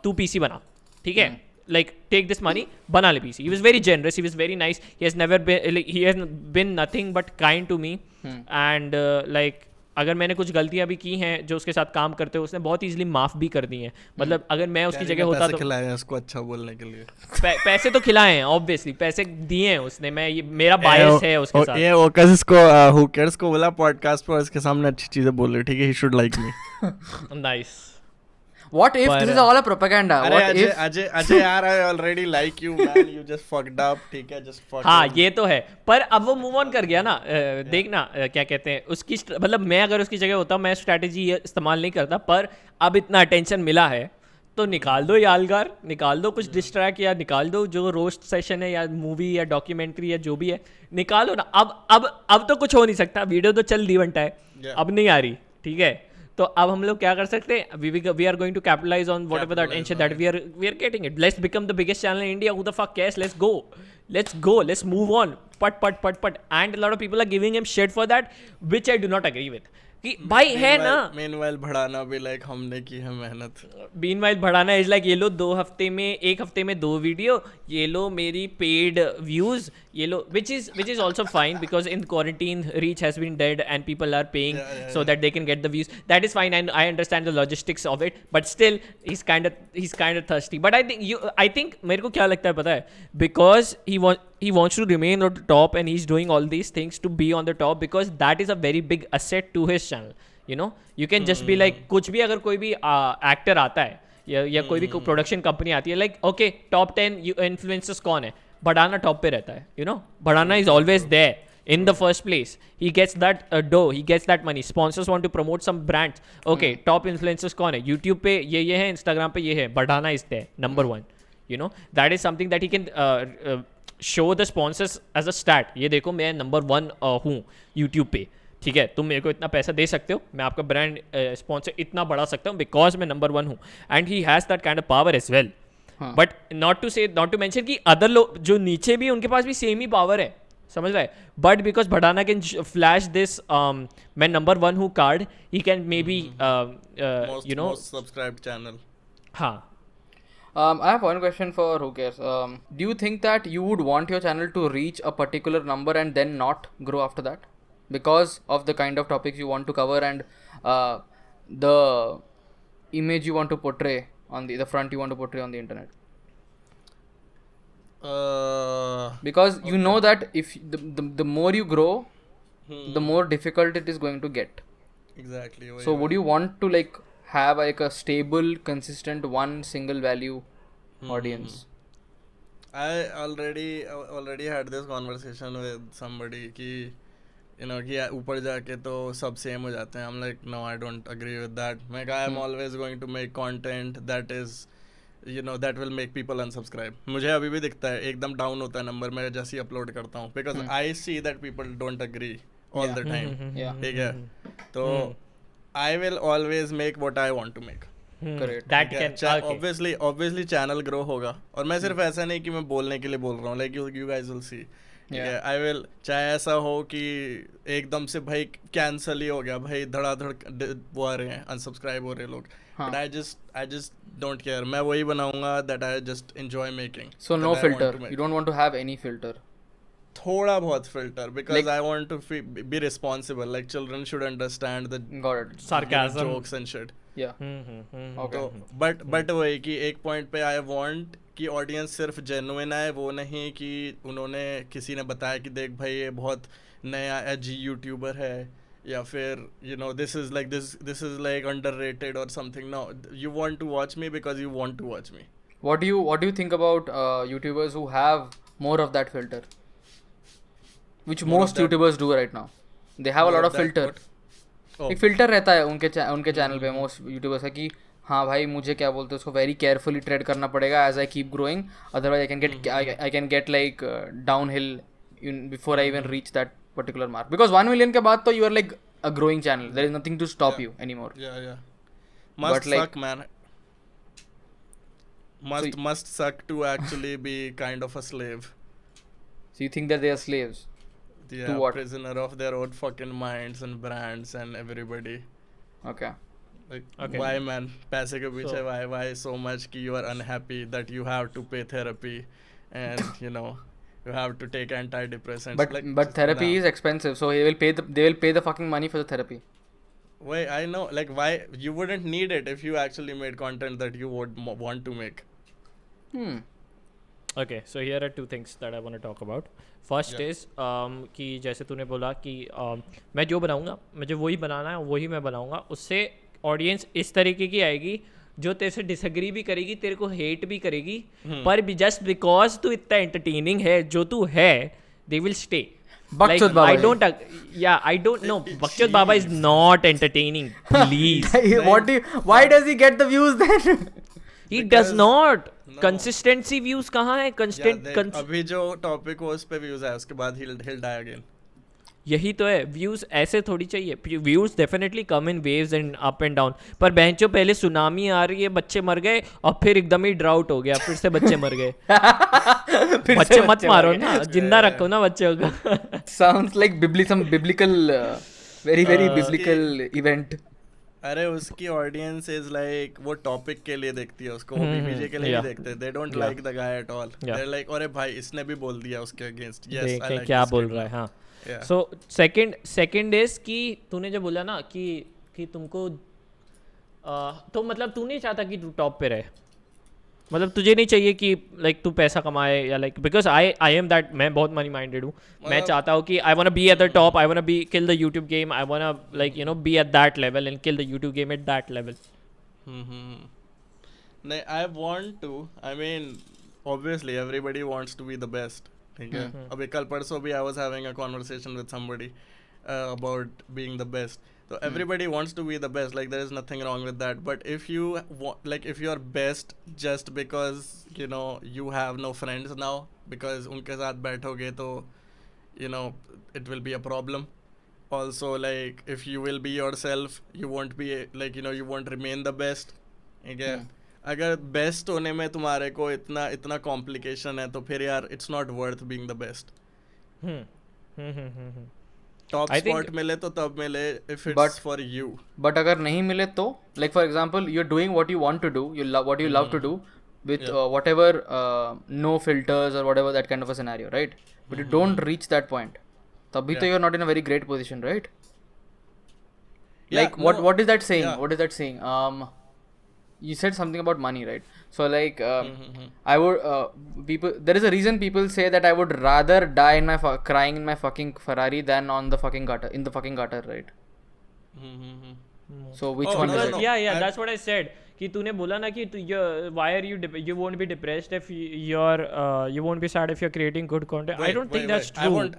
तू PC बना, ठीक है, like take this money, बना ले PC. He was very generous, he was very nice. He has been nothing but kind to me. And like अगर मैंने कुछ गलतियां भी की हैं जो उसके साथ काम करते हुए, उसने बहुत इजीली माफ भी कर दी हैं. मतलब अगर मैं उसकी जगह होता तो खिलाए हैं उसको अच्छा बोलने के लिए. पैसे तो खिलाए हैं, ऑब्वियसली पैसे दिए हैं उसने. मैं ये मेरा बायस है उसके साथ. ये ओकस को हु केयर्स को बोला पॉडकास्ट पर उसके सामने अच्छी चीजें बोल रहे, ठीक है, he should like me. Nice. What if this is all a propaganda? What if Ajay यार, I already like you man, you just fucked up, ठीक है, just fucked हाँ up. ये तो है, पर अब वो मूव ऑन कर गया ना. देखना क्या कहते हैं उसकी मतलब मैं अगर उसकी जगह होता मैं स्ट्रैटेजी इस्तेमाल नहीं करता, पर अब इतना अटेंशन मिला है तो निकाल दो यालगार, निकाल दो कुछ डिस्ट्रैक्ट, या निकाल दो जो रोस्ट सेशन है या मूवी या डॉक्यूमेंट्री या जो भी है, निकालो ना. अब तो कुछ हो नहीं सकता, वीडियो तो चल दी बनता है, अब नहीं आ रही, ठीक है. तो अब हम लोग क्या कर सकते हैं, we are going to capitalize on whatever that attention that we are getting it. Let's become the biggest channel in India. Who the fuck cares? Let's go, let's move on. But and a lot of people are giving him shit for that, which I do not agree with. कि भाई है ना, meanwhile बढ़ाना भी like हमने की है मेहनत. मीनवाइल बढ़ाना इज लाइक ये लो एक हफ्ते में 2 वीडियो, ये लो मेरी पेड व्यूज, ये लो, which is also fine because in quarantine reach has been dead and people are paying so that they can get the views. That is fine, and I understand the logistics of it, but still he's kind of thirsty. But I think मेरे को क्या लगता है पता है, because he wants to remain on the top and he's doing all these things to be on the top because that is a very big asset to his channel. You know, you can just be like, कुछ भी अगर कोई भी actor आता है या कोई भी प्रोडक्शन कंपनी आती है, लाइक ओके टॉप 10 इन्फ्लुएंसर्स कौन है, बढ़ाना टॉप पे रहता है. यू नो, बढ़ाना is always there in the first place. He gets that dough, he gets that money. Sponsors want to promote some brands. Okay, top influencers कौन है, YouTube पे ये है, Instagram पे ये है, बढ़ाना is there, number 1. You know, that is something that he can show the sponsors as a stat. ये देखो मैं number 1 हूँ YouTube पे, ठीक है, तुम मेरे को इतना पैसा दे सकते हो, मैं आपका ब्रांड स्पॉन्सर इतना बढ़ा सकता हूँ बिकॉज मैं नंबर 1 हूँ. And he has that kind of power as well. But not to mention कि अदर लोग जो नीचे भी उनके पास भी सेम ही पावर है, समझ रहा है. But because Bhadana can flash this मैं नंबर 1 हूँ card, he can may be you know subscribe channel. हाँ. I have one question for Who Cares. Do you think that you would want your channel to reach a particular number and then not grow after that? Because of the kind of topics you want to cover and the image you want to portray on the front you want to portray on the internet. Because you know that if the more you grow, the more difficult it is going to get. Exactly. So would you want to like have like a stable, consistent, one single value audience? I already had this conversation with somebody कि you know कि ऊपर जाके तो सब same हो जाते हैं. I'm like no, I don't agree with that. मैं कहा I'm always going to make content that is you know that will make people unsubscribe. मुझे अभी भी दिखता है एकदम डाउन होता है नंबर मैं जैसे ही अपलोड करता हूँ because I see that people don't agree all the time. ठीक है, तो I will always make what I want to make. Correct. That can obviously channel grow होगा. और मैं सिर्फ ऐसा नहीं कि मैं बोलने के लिए बोल रहा हूँ, like you guys will see. ठीक है, आई विल, चाहे ऐसा हो कि एकदम से भाई कैंसल ही हो गया, भाई धड़ाधड़ वो आ रहे हैं, अनसब्सक्राइब हो रहे हैं लोग, हाँ. But I just don't care, मैं वही बनाऊंगा that I just enjoy making. So no filter. You don't want to have any filter. थोड़ा बहुत filter, because Like- I want to be responsible, like children should understand the Got it. Sarcasm. Jokes and shit. Yeah. Okay. तो but वही कि एक point पे I want कि audience सिर्फ genuine आए, वो नहीं कि उन्होंने किसी ने बताया कि देख भाई ये बहुत नया एजी यूट्यूबर है, या फिर you know this is like underrated or something. No, you want to watch me because you want to watch me. What do you think about YouTubers who have more of that filter? Which More of most that- YouTubers do right now. They have a lot of filter. Oh. एक filter रहता है उनके channel पे most YouTubers है कि हाँ भाई मुझे क्या बोलते हैं उसको वेरी केयरफुली ट्रेड करना पड़ेगा as I keep growing, otherwise I can get like downhill before I even reach that particular mark, because 1 million के बाद तो you are like a growing channel, there is nothing to stop you any more. Yeah. Must But, like- suck, man. Must suck to actually be kind of a slave. So you think that they are slaves? Yeah, what? prisoner of their own fucking minds and brands and everybody. Okay. Like, Okay. why, man? पैसे के पीछे So- why so much कि you are unhappy that you have to pay therapy and you know you have to take antidepressants. But like, but therapy nah. is expensive, so they will pay the fucking money for the therapy. Wait, I know. Like, why you wouldn't need it if you actually made content that you would want to make. Okay, so here are two things that I want to talk about. First Yeah. is कि जैसे तूने बोला कि मैं जो बनाऊंगा, मुझे वही बनाना है, वही मैं बनाऊंगा, उससे ऑडियंस इस तरीके की आएगी जो तेरे से डिसएग्री भी करेगी, तेरे को हेट भी करेगी, पर भी जस्ट बिकॉज तू इतना एंटरटेनिंग है जो तू है, they will stay. Bakchod Baba I ji. don't know. Bakchod Baba is not entertaining. Please. Why does he get the views then? He Because- does not. No. Consistency views कहाँ है? अभी जो टॉपिक हो उस पे व्यूज है, उसके बाद he'll die again. यही तो है, व्यूज ऐसे थोड़ी चाहिए. Views definitely come in waves and up and down, पर बहनचो पहले सुनामी आ रही है, बच्चे मर गए, और फिर एकदम ही ड्राउट हो गया, फिर से बच्चे मर गए. बच्चे मत मारो ना, जिंदा रखो ना बच्चों को. Sounds like some biblical, very biblical event. अरे उसकी ऑडियंस इज लाइक वो टॉपिक के लिए देखती है उसको, वो बीबीजे के लिए yeah. नहीं देखते. They don't Yeah. Like the guy at all. Yeah. They like अरे भाई इसने भी बोल दिया उसके अगेंस्ट. यस, आई देखें लाइक क्या बोल रहा है. हाँ. Yeah. सो सेकंड इज कि तूने जो बोला ना कि तुमको तो मतलब तू नहीं चाहता कि तू टॉप पे रहे, मतलब तुझे नहीं चाहिए कि लाइक तू पैसा कमाए, या like because I am that, मैं बहुत मनी माइंडेड हूँ. मैं चाहता हूँ कि I want be at the top, I want be kill the YouTube game, I want like you know be at that level and kill the YouTube game at that level. नहीं, I want to, I mean obviously everybody wants to be the best. ठीक है, अभी कल परसों भी I was having a conversation with somebody about being the best. So everybody wants to be the best, like there is nothing wrong with that. But if you if you are best just because you know you have no friends now, because उनके साथ बैठोगे तो you know it will be a problem. Also, like if you will be yourself, you won't be like you know you won't remain the best. ठीक है, अगर best होने में तुम्हारे को इतना कॉम्प्लिकेशन है तो फिर यार it's not worth being the best. Top I think- spot मिले तो तब मिले if it's But- for you. But अगर नहीं मिले तो, like for example, you're doing what you want to do, you love what you love to do, with Yeah. whatever no filters or whatever that kind of a scenario, right? But you don't reach that point. तभी तो Yeah. you're not in a very great position, right? Yeah, Like no, what is that saying? yeah. What is that saying? You said something about money, right? So like I would people, there is a reason people say that I would rather die in my crying in my fucking Ferrari than on the fucking gutter, in the fucking gutter, right? So which Oh, one no, is no, it? no. Yeah, that's what I said. कि तूने बोला ना कि why are you won't be depressed if you won't be sad if you're creating good content. I don't think that's true.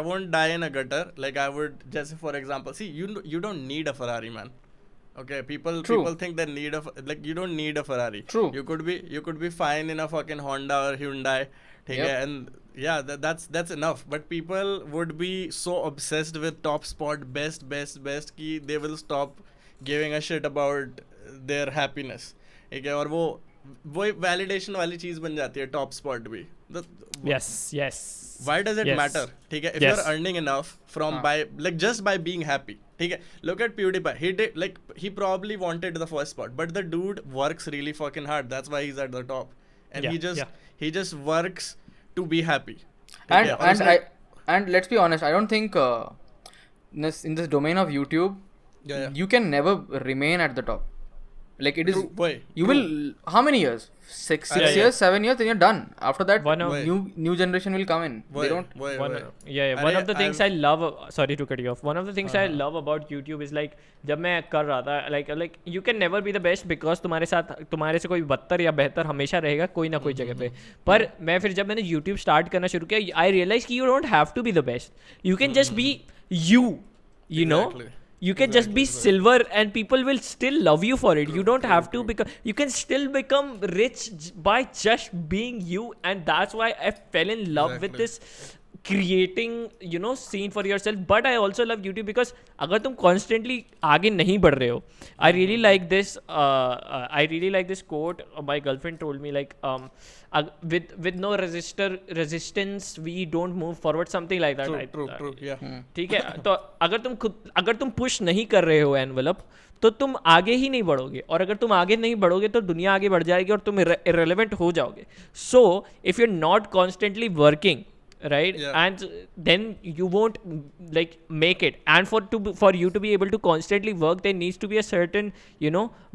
I won't die in a gutter. Like I would just for example, see you don't need a Ferrari, man. Okay, people think they need like you don't need a Ferrari. True. You could be fine in a fucking Honda or Hyundai. ठीक है, and yeah, that's enough. But people would be so obsessed with top spot, best कि they will stop giving a shit about their happiness. ठीक है, और वो वही validation वाली चीज बन जाती है टॉप स्पॉट भी. yes. Why does it Yes. matter? ठीक है, if Yes. you're earning enough from by like just by being happy. ठीक है, look at PewDiePie. He did like he probably wanted the first spot, but the dude works really fucking hard. That's why he's at the top, and Yeah, he just works to be happy. ठीक And है, और उसने- and let's be honest, I don't think in this domain of YouTube yeah. you can never remain at the top. Like it is, True, boy, you true. will how many years? Six Yeah. years, 7 years, then you're done. After that, One of- new generation will come in. Boy, They don't. boy, One, boy. yeah, one of the things I love. Sorry to cut you off. One of the things I love about YouTube is like जब मैं कर रहा था like you can never be the best because तुम्हारे से कोई बदतर या बेहतर हमेशा रहेगा कोई ना कोई जगह पे. पर मैं फिर जब मैंने YouTube स्टार्ट करना शुरू किया, I realized कि you don't have to be the best. You can just be you know. Exactly. You can just be silver and people will still love you for it. You don't have to become, you can still become rich by just being you, and that's why I fell in love with Exactly. this creating scene for yourself. But I also love YouTube because अगर तुम constantly आगे नहीं बढ़ रहे हो, I really like this quote my girlfriend told me, like with no resistance we don't move forward, something like that. True, yeah. ठीक है, तो अगर तुम पुश नहीं कर रहे हो एनवेलप, तो तुम आगे ही नहीं बढ़ोगे, और अगर तुम आगे नहीं बढ़ोगे तो दुनिया आगे बढ़ जाएगी और तुम इरेलेवेंट हो जाओगे. So if you are not constantly working, right? Yeah. And then you won't like make it, and for you to be able to constantly work, there needs to be a certain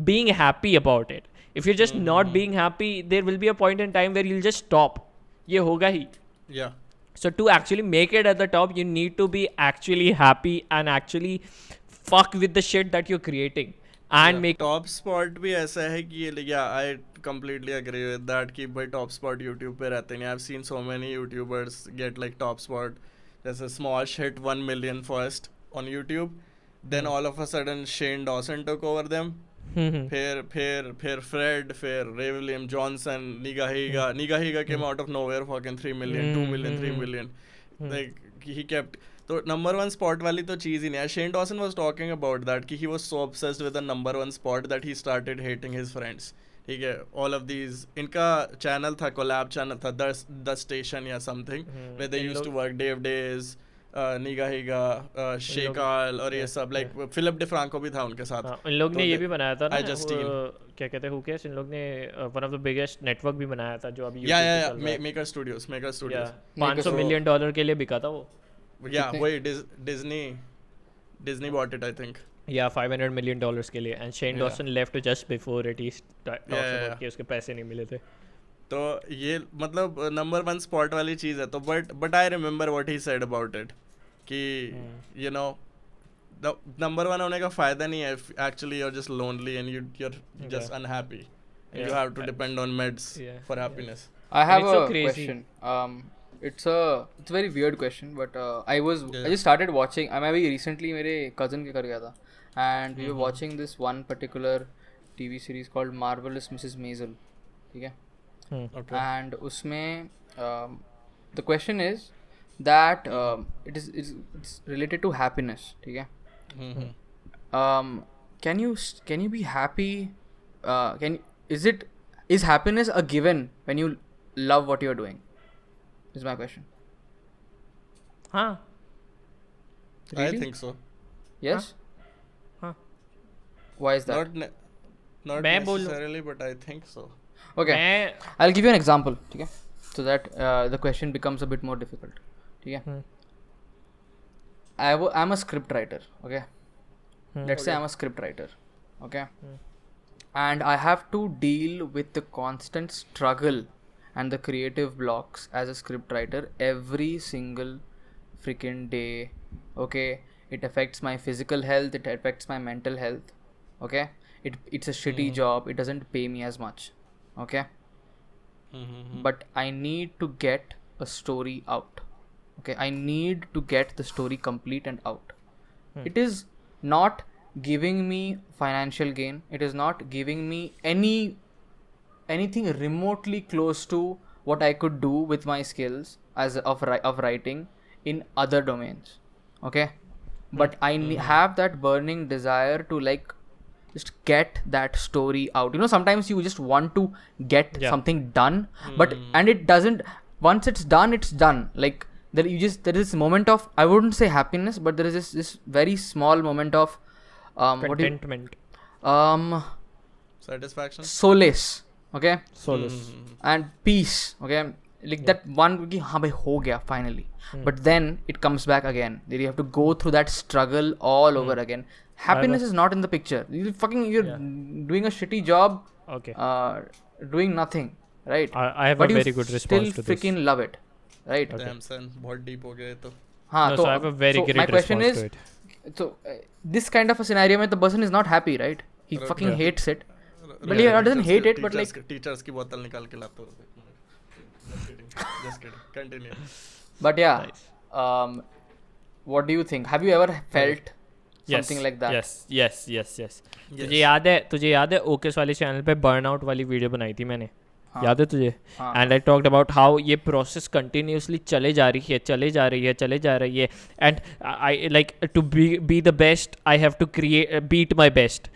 being happy about it. If you're just not being happy, there will be a point in time where you'll just stop. ये होगा ही. Yeah. So to actually make it at the top, you need to be actually happy and actually fuck with the shit that you're creating and make. Top spot भी ऐसा है कि yeah, I completely agree with that कि भाई top spot YouTube पे रहते हैं. I've seen so many YouTubers get like top spot. There's a Smosh hit 1 million first on YouTube, then all of a sudden Shane Dawson took over them. फिर Fred, फिर Ray William Johnson, Niga Higa came out of nowhere, fucking 3 million, 2 million, 3 million. Like he kept. तो number one spot वाली तो चीज़ ही नहीं है. Shane Dawson was talking about that कि he was so obsessed with the number one spot that he started hating his friends. ठीक है, ऑल ऑफ दीज, इनका चैनल था, कोलैब चैनल था, द स्टेशन या something, where they used to work. Dave Days, Nigahiga, Shaycarl और ये सब, लाइक फिलिप डिफ्रांको भी था उनके साथ. इन लोग ने ये भी बनाया था ना, Justine. क्या कहते हैं हुकेस, इन लोग ने one of the biggest network भी बनाया था जो अभी या मेकर स्टूडियोज. $500 million के लिए बिका था वो. Yeah, wait, Disney bought it, I think. Yeah, $500 million के लिए, and Shane Yeah. Dawson left just before it. He talks Yeah. about कि उसके पैसे नहीं मिले थे. तो ये मतलब नंबर वन स्पॉट वाली चीज़ है. तो but I remember what he said about it कि यू नो नंबर वन होने का फ़ायदा नहीं है actually you're just lonely and you're just unhappy and you Yeah. have to depend on meds Yeah. for happiness. I have it's so a crazy. question. It's a very weird question, but I Yeah. just started watching. I maybe recently मेरे cousin के घर गया था, and we were watching this one particular TV series called Marvelous Mrs. Maisel. ठीक है? Okay. And उसमें the question is that it's related to happiness. ठीक है? Can you be happy? Is happiness a given when you love what you're doing? Is my question. हाँ. I Really? think so. Yes. हाँ. Why is that? Not मैं बोलूं? necessarily, but I think so. Okay. I'll give you an example. ठीक है? So that the question becomes a bit more difficult. ठीक है? I'm a script writer. Okay. Let's say I'm a script writer. Okay. And I have to deal with the constant struggle and the creative blocks as a script writer every single freaking day. Okay, it affects my physical health, it affects my mental health. Okay, it's a shitty job, it doesn't pay me as much. Okay, but I need to get a story out. Okay, I need to get the story complete and out. It is not giving me financial gain, it is not giving me anything remotely close to what I could do with my skills of writing in other domains. Okay, but I have that burning desire to like just get that story out. You know, sometimes you just want to get Yeah. something done, but and it doesn't. Once it's done, it's done. Like there is this moment of, I wouldn't say happiness, but there is this very small moment of Contentment. Satisfaction. solace, okay, Solace. and peace, okay, like that one ki haan bhai ho gaya finally, but then it comes back again. Then you have to go through that struggle all over again. Happiness is not in the picture. You're doing a shitty job, Okay. doing nothing, right? I have But a you very good response still to this. freaking love it, right? Damn son, बहुत deep हो गए तो. हाँ, No, so I have a very so great my question response is, to it. so this kind of a scenario में the person is not happy, right? He fucking hates it. But he doesn't hate it, but like, teachers की बोतल निकाल के लाता हूँ. Just kidding. Continue. but yeah, Nice. what do you think? Have you ever felt Yes, something like that? yes. तुझे याद है ओकेस वाले चैनल पे बर्नआउट वाली वीडियो बनाई थी मैंने. याद है तुझे? हाँ. And I talked about how ये प्रोसेस कंटिन्यूसली चले जा रही है and I like to be the best I have to create beat my best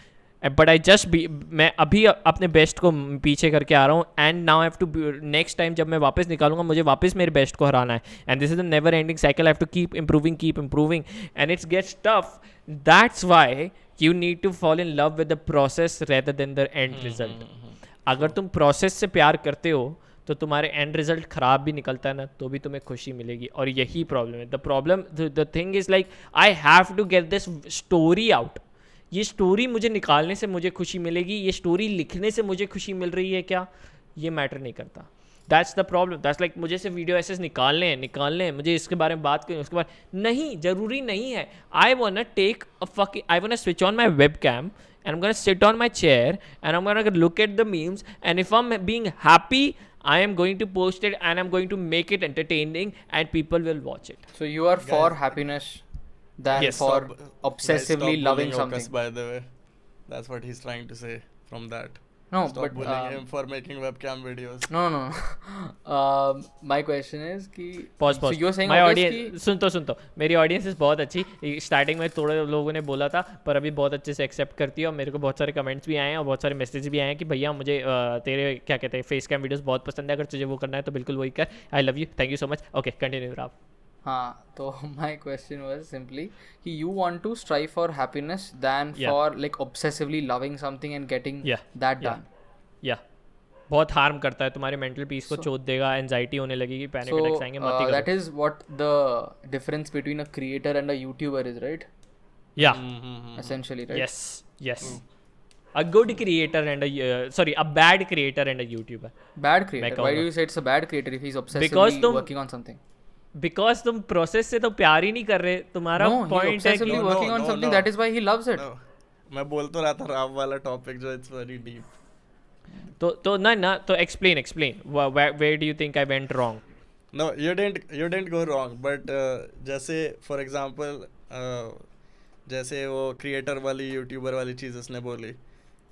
but I just be मैं अभी अपने बेस्ट को पीछे करके आ रहा हूँ and now I have to next time जब मैं वापस निकालूंगा मुझे वापस मेरे बेस्ट को हराना है and this is the never ending cycle. I have to keep improving and it's gets tough. That's why you need to fall in love with the process rather than the end result. अगर तुम process से प्यार करते हो तो तुम्हारे and result ख़राब भी निकलता है ना तो भी तुम्हें खुशी मिलेगी. और यही प्रॉब्लम है. The thing is like I have to get this story out. ये स्टोरी मुझे निकालने से मुझे खुशी मिलेगी, ये स्टोरी लिखने से मुझे खुशी मिल रही है क्या, ये मैटर नहीं करता. That's the problem. That's like मुझे से वीडियो ऐसे निकालने हैं मुझे इसके बारे में बात करनी है उसके बाद नहीं, ज़रूरी नहीं है. I want switch on my webcam and I'm gonna sit on my chair and I'm gonna look at the memes, and if I'm being happy I am going to post it and I'm going to make it entertaining and people will watch it. So you are for happiness than Yes. for Stop- obsessively guys, stop loving bullying something. Okas, by the way. That's what he's trying to say from that. No, Stop but bullying him for making webcam videos. no. My question is कि Pause. So you're saying My August audience सुन तो मेरी audience is बहुत अच्छी. Starting में थोड़े लोगों ने बोला था पर अभी बहुत अच्छे से एक्सेप्ट करती है और मेरे को बहुत सारे कमेंट्स भी आए हैं और बहुत सारे मैसेज भी आए हैं कि भैया मुझे तेरे क्या कहते हैं फेस कैम वीडियोस बहुत पसंद है, अगर तुझे वो करना है तो बिल्कुल वही कर. I love you, thank you so much. Okay continue आप. हाँ, तो my question was simply कि you want to strive for happiness than Yeah. for like obsessively loving something and getting that done. या बहुत हार्म करता है, तुम्हारे mental peace को चोट देगा, एंजाइटी होने लगेगी, पैनिक अटैक्स आएंगे. मत ही That करो. is what the difference between a creator and a YouTuber is, right? या Essentially, right? yes. A good creator and a bad creator and a YouTuber. Bad creator. Why कहूँगा. do you say it's a bad creator if he's Because obsessively तुम- working on something? Because तुम process से तो प्यार ही नहीं कर रहे. तुम्हारा No, he's पॉइंट है obsessively कि No, working on no, something. no. That is why he loves it. No. मैं बोल तो रहा था राव वाला टॉपिक जो इट्स वेरी डीप. तो ना तो explain where do you think I went wrong. No, you didn't go wrong, but जैसे फॉर एग्जांपल जैसे वो क्रिएटर वाली यूट्यूबर वाली चीज़ उसने बोली,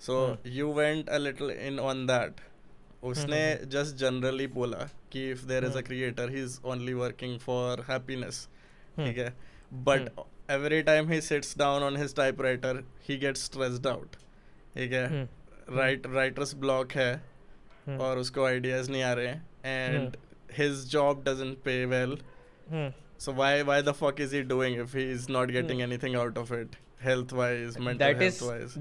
so you went a little in on that. उसने जस्ट जनरली बोला कि if there is a creator he is only working for happiness, ठीक है, but every time he sits down on his typewriter he gets stressed out, ठीक है. Writers block है और उसको आइडियाज नहीं आ रहे हैं and his job doesn't pay well. So why the fuck is he doing if he is not getting anything out of it, health wise, mental health wise?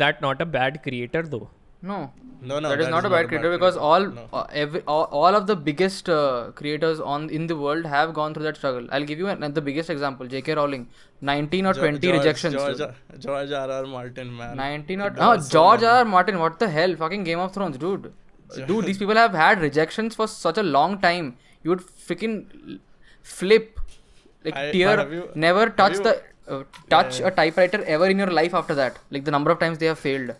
That not a bad creator though. No. No, That is not a bad creator because all of the biggest creators in the world have gone through that struggle. I'll give you the biggest example. J.K. Rowling, 19 or 20 rejections. George R.R. Martin, man. 19 or George R.R. Martin. What the hell? Fucking Game of Thrones, dude. Dude, these people have had rejections for such a long time. You would freaking flip, like tear. Never touch a typewriter ever in your life after that. Like the number of times they have failed.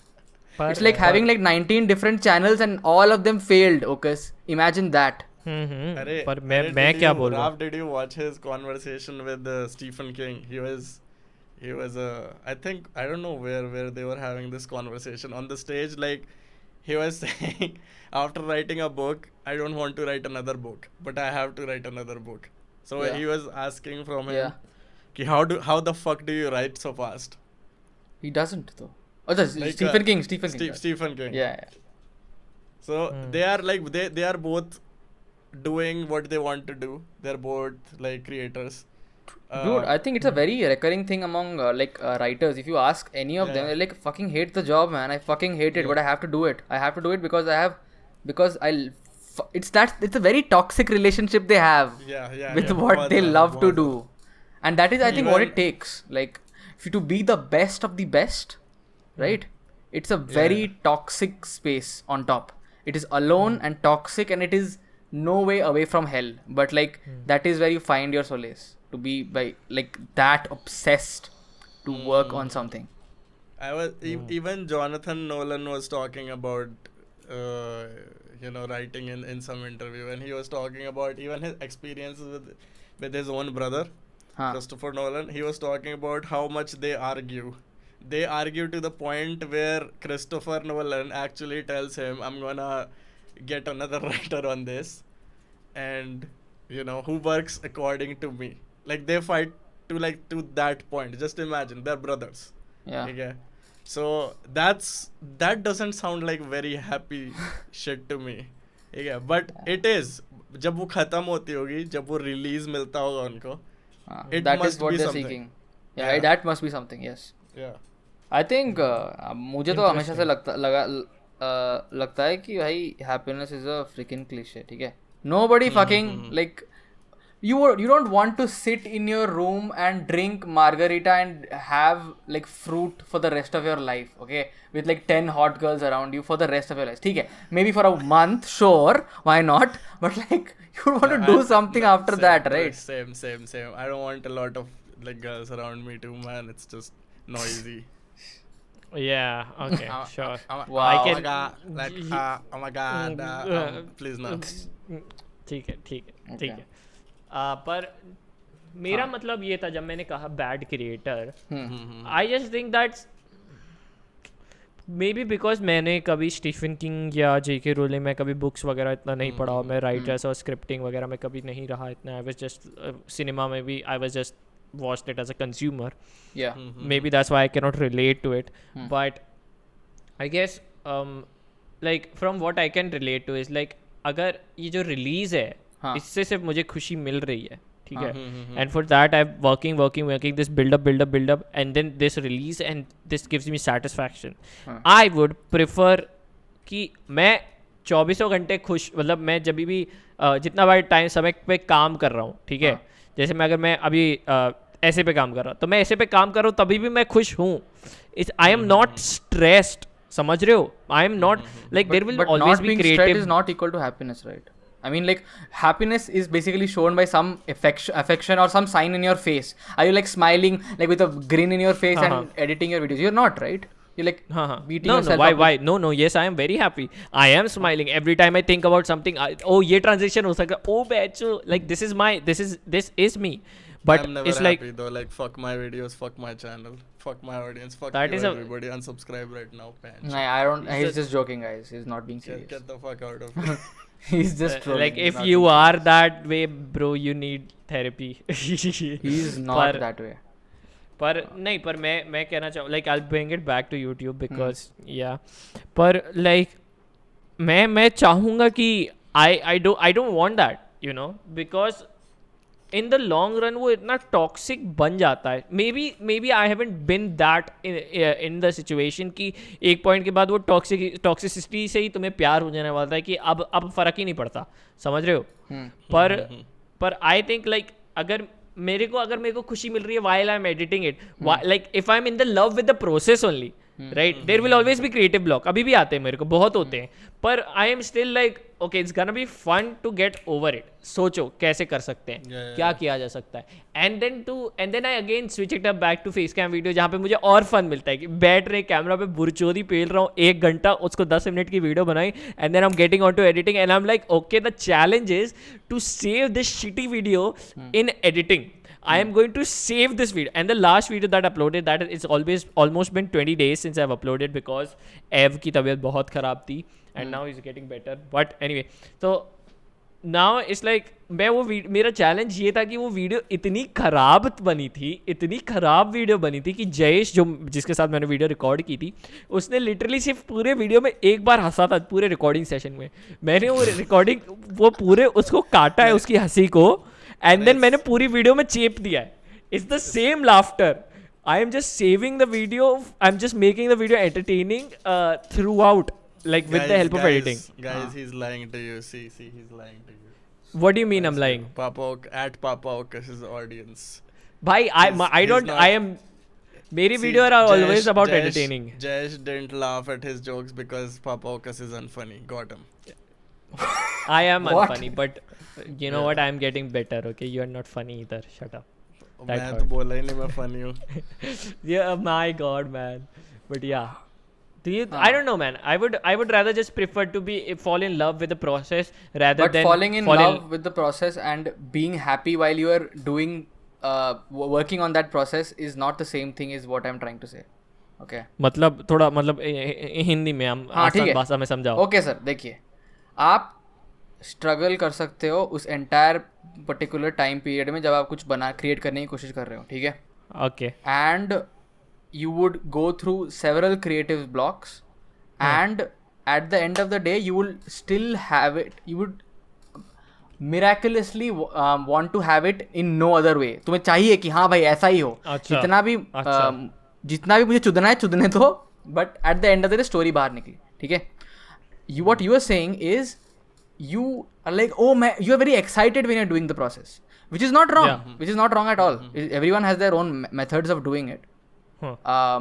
It's like having like 19 different channels and all of them failed. Okay, imagine that. पर मैं क्या बोल रहा हूँ. Did you watch his conversation with Stephen King? He was I think, I don't know where they were having this conversation on the stage. Like he was saying, after writing a book, I don't want to write another book, but I have to write another book. So he was asking from him, ki how the fuck do you write so fast? He doesn't though. अच्छा, Like, Stephen King. Stephen King. Stephen King. Yeah. So they are like they are both doing what they want to do. They're both like creators. Dude, I think it's a very recurring thing among writers. If you ask any of them, Yeah. they're like, fucking hate the job, man. I fucking hate it, but I have to do it. I have to do it because it's a very toxic relationship they have yeah, with yeah, what बहुत they ज़्यादा, love to बहुत do. And that is, I think, what it Even- takes. Like, if you to be the best of the best, right? It's a very toxic space on top. It is alone and toxic, and it is no way away from hell. But like that is where you find your solace, to be by like that obsessed to work on something. I was even Jonathan Nolan was talking about writing in some interview, and he was talking about even his experiences with his own brother Huh. Christopher Nolan. He was talking about how much they argue. They argue to the point where Christopher Nolan actually tells him, "I'm gonna get another writer on this, and who works according to me." Like they fight to that point. Just imagine, they're brothers. Yeah. Okay. So that doesn't sound like very happy shit to me. Okay, but it is. जब वो खत्म होती होगी, जब वो release मिलता होगा उनको, it that is must what be they're something. seeking. Yeah, Yeah. that must be something. Yes. yeah. I think मुझे तो हमेशा से लगता है कि भाई happiness is a freaking cliche. ठीक है. Nobody fucking like you don't want to sit in your room and drink margarita and have like fruit for the rest of your life, okay, with like 10 hot girls around you for the rest of your life. ठीक है, maybe for a month, sure, why not, but like you want to do something after that, right? Same. I don't want a lot of like girls around me too, man. It's just noisy. Yeah, okay, sure. Wow. I Oh my can- god, like oh my god, please no. ठीक है Okay. पर मेरा मतलब ये था जब मैंने कहा bad creator, Hmm. I just think that's may be because मैंने कभी स्टीफन किंग या जेके रोलिंग में कभी बुक्स वगैरह इतना नहीं पढ़ा, और मैं राइटर्स और स्क्रिप्टिंग वगैरह में कभी नहीं रहा इतना. आई वाज जस्ट सिनेमा में भी I was just watched it as a consumer. Yeah. Maybe that's why I cannot relate to it. But I guess like from what I can relate to is like अगर ये जो release है हाँ. इससे सिर्फ मुझे खुशी मिल रही है, ठीक है, and for that I working this buildup and then this release and this gives me satisfaction. I would prefer कि मैं 24 घंटे खुश, मतलब मैं जब भी जितना बार टाइम समय पे काम कर रहा हूँ, ठीक है, जैसे मैं अगर मैं अभी ऐसे पे काम कर रहा हूँ तो मैं ऐसे पे काम कर रहा हूँ तभी भी मैं खुश हूँ. आई एम नॉट स्ट्रेस्ड, समझ रहे हो? I am not like there will But always not be being stressed creative. is not equal to happiness, right? I mean, like, happiness is basically shown by some affection or some sign in your face. Are you like smiling, like with a grin in your face and editing your videos? You're not, right? You're like beating No, yourself up. why? No. Yes, I am very happy. I am smiling every time I think about something. ये transition हो सकता है. Oh, बैचो, like this is me. But I'm never it's happy like though. Like fuck my videos, fuck my channel, fuck my audience, fuck That you is a- everybody. Unsubscribe right now, man. Nah, I don't. He's just joking, guys. He's not being serious. Get the fuck out of here. He's just trolling. like He's if not you being are that way, bro, you need therapy. serious. He's not पर- that way. पर नहीं, पर मैं कहना चाहूँ like I bring it back to YouTube because या पर like मैं चाहूँगा कि I don't want that, you know, because in the long run वो इतना टॉक्सिक बन जाता है. Maybe I haven't been that in the situation कि एक पॉइंट के बाद वो टॉक्सिसिटी से ही तुम्हें प्यार हो जाने वाला है कि अब फ़र्क ही नहीं पड़ता, समझ रहे हो? पर आई थिंक लाइक अगर मेरे को खुशी मिल रही है while I'm editing it, like if I'm in the love with the process only, right, there will always be creative block. अभी भी आते हैं, मेरे को बहुत होते हैं, पर I am still like okay, it's gonna be fun to get over it. सोचो कैसे कर सकते हैं, क्या किया जा सकता है, and then I again switch it up back to face cam video जहाँ पे मुझे और फन मिलता है कि बैठ रहे कैमरा पे बुरचोदी पेल रहा हूँ 1 घंटा, उसको 10 मिनट की वीडियो बनाई, and then I'm getting onto editing and I'm like okay, the challenge is to save this shitty video in editing. I am going to save this video, and the last video that I uploaded, that it's almost been 20 days since I've uploaded because Ev की तबीयत बहुत ख़राब थी and now he's getting better. But anyway, so now it's like मैं वो मेरा challenge ये था कि वो वीडियो इतनी ख़राब बनी थी, इतनी ख़राब वीडियो बनी थी कि जयेश जो जिसके साथ मैंने वीडियो रिकॉर्ड की थी उसने लिटरली सिर्फ पूरे वीडियो में एक बार हंसा था पूरे रिकॉर्डिंग सेशन में। मैंने वो रिकॉर्डिंग वो पूरे उसको काटा है उसकी हंसी को, एंड देन मैंने पूरी वीडियो में चेप दिया है। It's the same laughter. I am just saving the video. I'm just making the video entertaining throughout, like with the help of editing. Guys, he's lying to you. See, he's lying to you. What do you mean I'm lying? Papa Okas is audience. Bhai, I He's don't. not- I am. मेरी video are always about entertaining. Jayesh didn't laugh at his jokes because Papa Okas is unfunny. Got him. I am What? unfunny, but you know what? I am getting better. Okay, you are not funny either. Shut up. मैं That तो hurt. बोला ही नहीं मैं funny हूँ. Yeah, my God, man. But yeah. Do you? I don't know, man. I would rather just prefer to fall in love with the process rather But than falling in love with the process and being happy while you are doing working on that process is not the same thing is what I'm trying to say. Okay. मतलब थोड़ा मतलब हिंदी में हम हाँ ठीक आसान है भाषा में समझाओ। ओके सर, देखिए आप स्ट्रगल कर सकते हो उस एंटायर पर्टिकुलर टाइम पीरियड में जब आप कुछ क्रिएट करने की कोशिश कर रहे हो, ठीक है, okay and you would go through several creative blocks and at the end of the day you will still have it, you would miraculously want to have it in no other way. तुम्हें चाहिए कि हाँ भाई ऐसा ही हो, अच्छा, जितना भी मुझे चुदना है चुदने दो, but at the end of the day story बाहर निकली, ठीक है. You what you are saying is you are like, oh man, you are very excited when you're doing the process, which is not wrong. Yeah. Which is not wrong at all. Everyone has their own methods of doing it. Huh.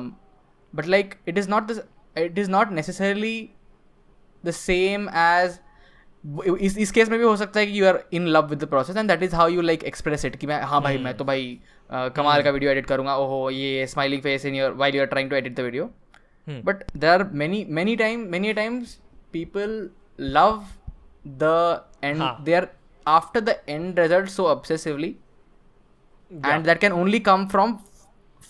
But like it is not necessarily the same as इस case में भी हो सकता है कि you are in love with the process and that is how you like express it कि मैं हाँ भाई मैं तो भाई कमाल का वीडियो एडिट करूंगा, ओहो ये smiling face in your while you are trying to edit the video. But there are many times people love the end, they are after the end result so obsessively, and that can only come from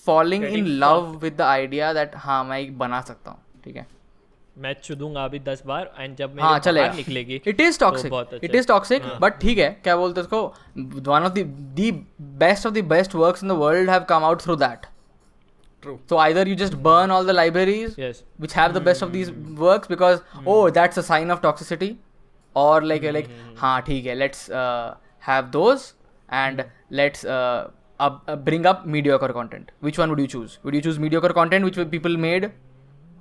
falling in love with the idea that हाँ मैं बना सकता हूँ, ठीक है. मैं चुदूंगा अभी 10 बार and जब हाँ मेरे चलेगा, बाहर निकलेगी इट इज टॉक्सिक, बहुत अच्छा इट इज टॉक्सिक, बट ठीक है, क्या बोलते हैं उसको, one of the best works in the world have come out through that. True. So either you just burn all the libraries Yes. which have the best of these works because oh that's a sign of toxicity, or like हाँ ठीक है, let's have those and let's bring up mediocre content. Which one would you choose? Would you choose mediocre content which people made,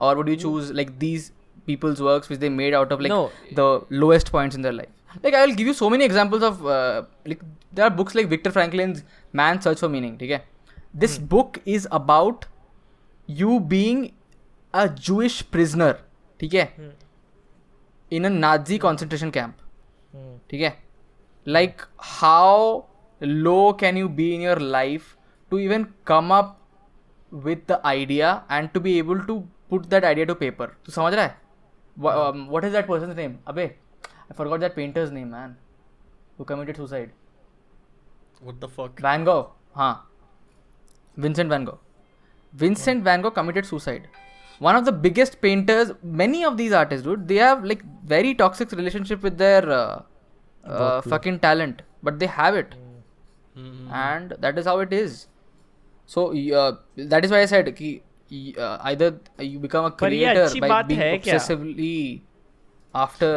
or would you choose like these people's works which they made out of like No. the lowest points in their life? Like I will give you so many examples of like there are books like Viktor Franklin's Man's Search for Meaning, ठीक है. This book is about you being a Jewish prisoner, ठीक है, in a Nazi concentration camp, ठीक है. Like how low can you be in your life to even come up with the idea and to be able to put that idea to paper. तू समझ रहा है? What is that person's name? अबे I forgot that painter's name, man, who committed suicide. What the fuck? Van Gogh. हाँ, Vincent van Gogh. Vincent van Gogh committed suicide. One of the biggest painters. Many of these artists, dude, they have like very toxic relationship with their fucking talent, but they have it, and that is how it is. So that is why I said कि either you become a पर ये creator अच्छी by बात being है क्या? obsessively after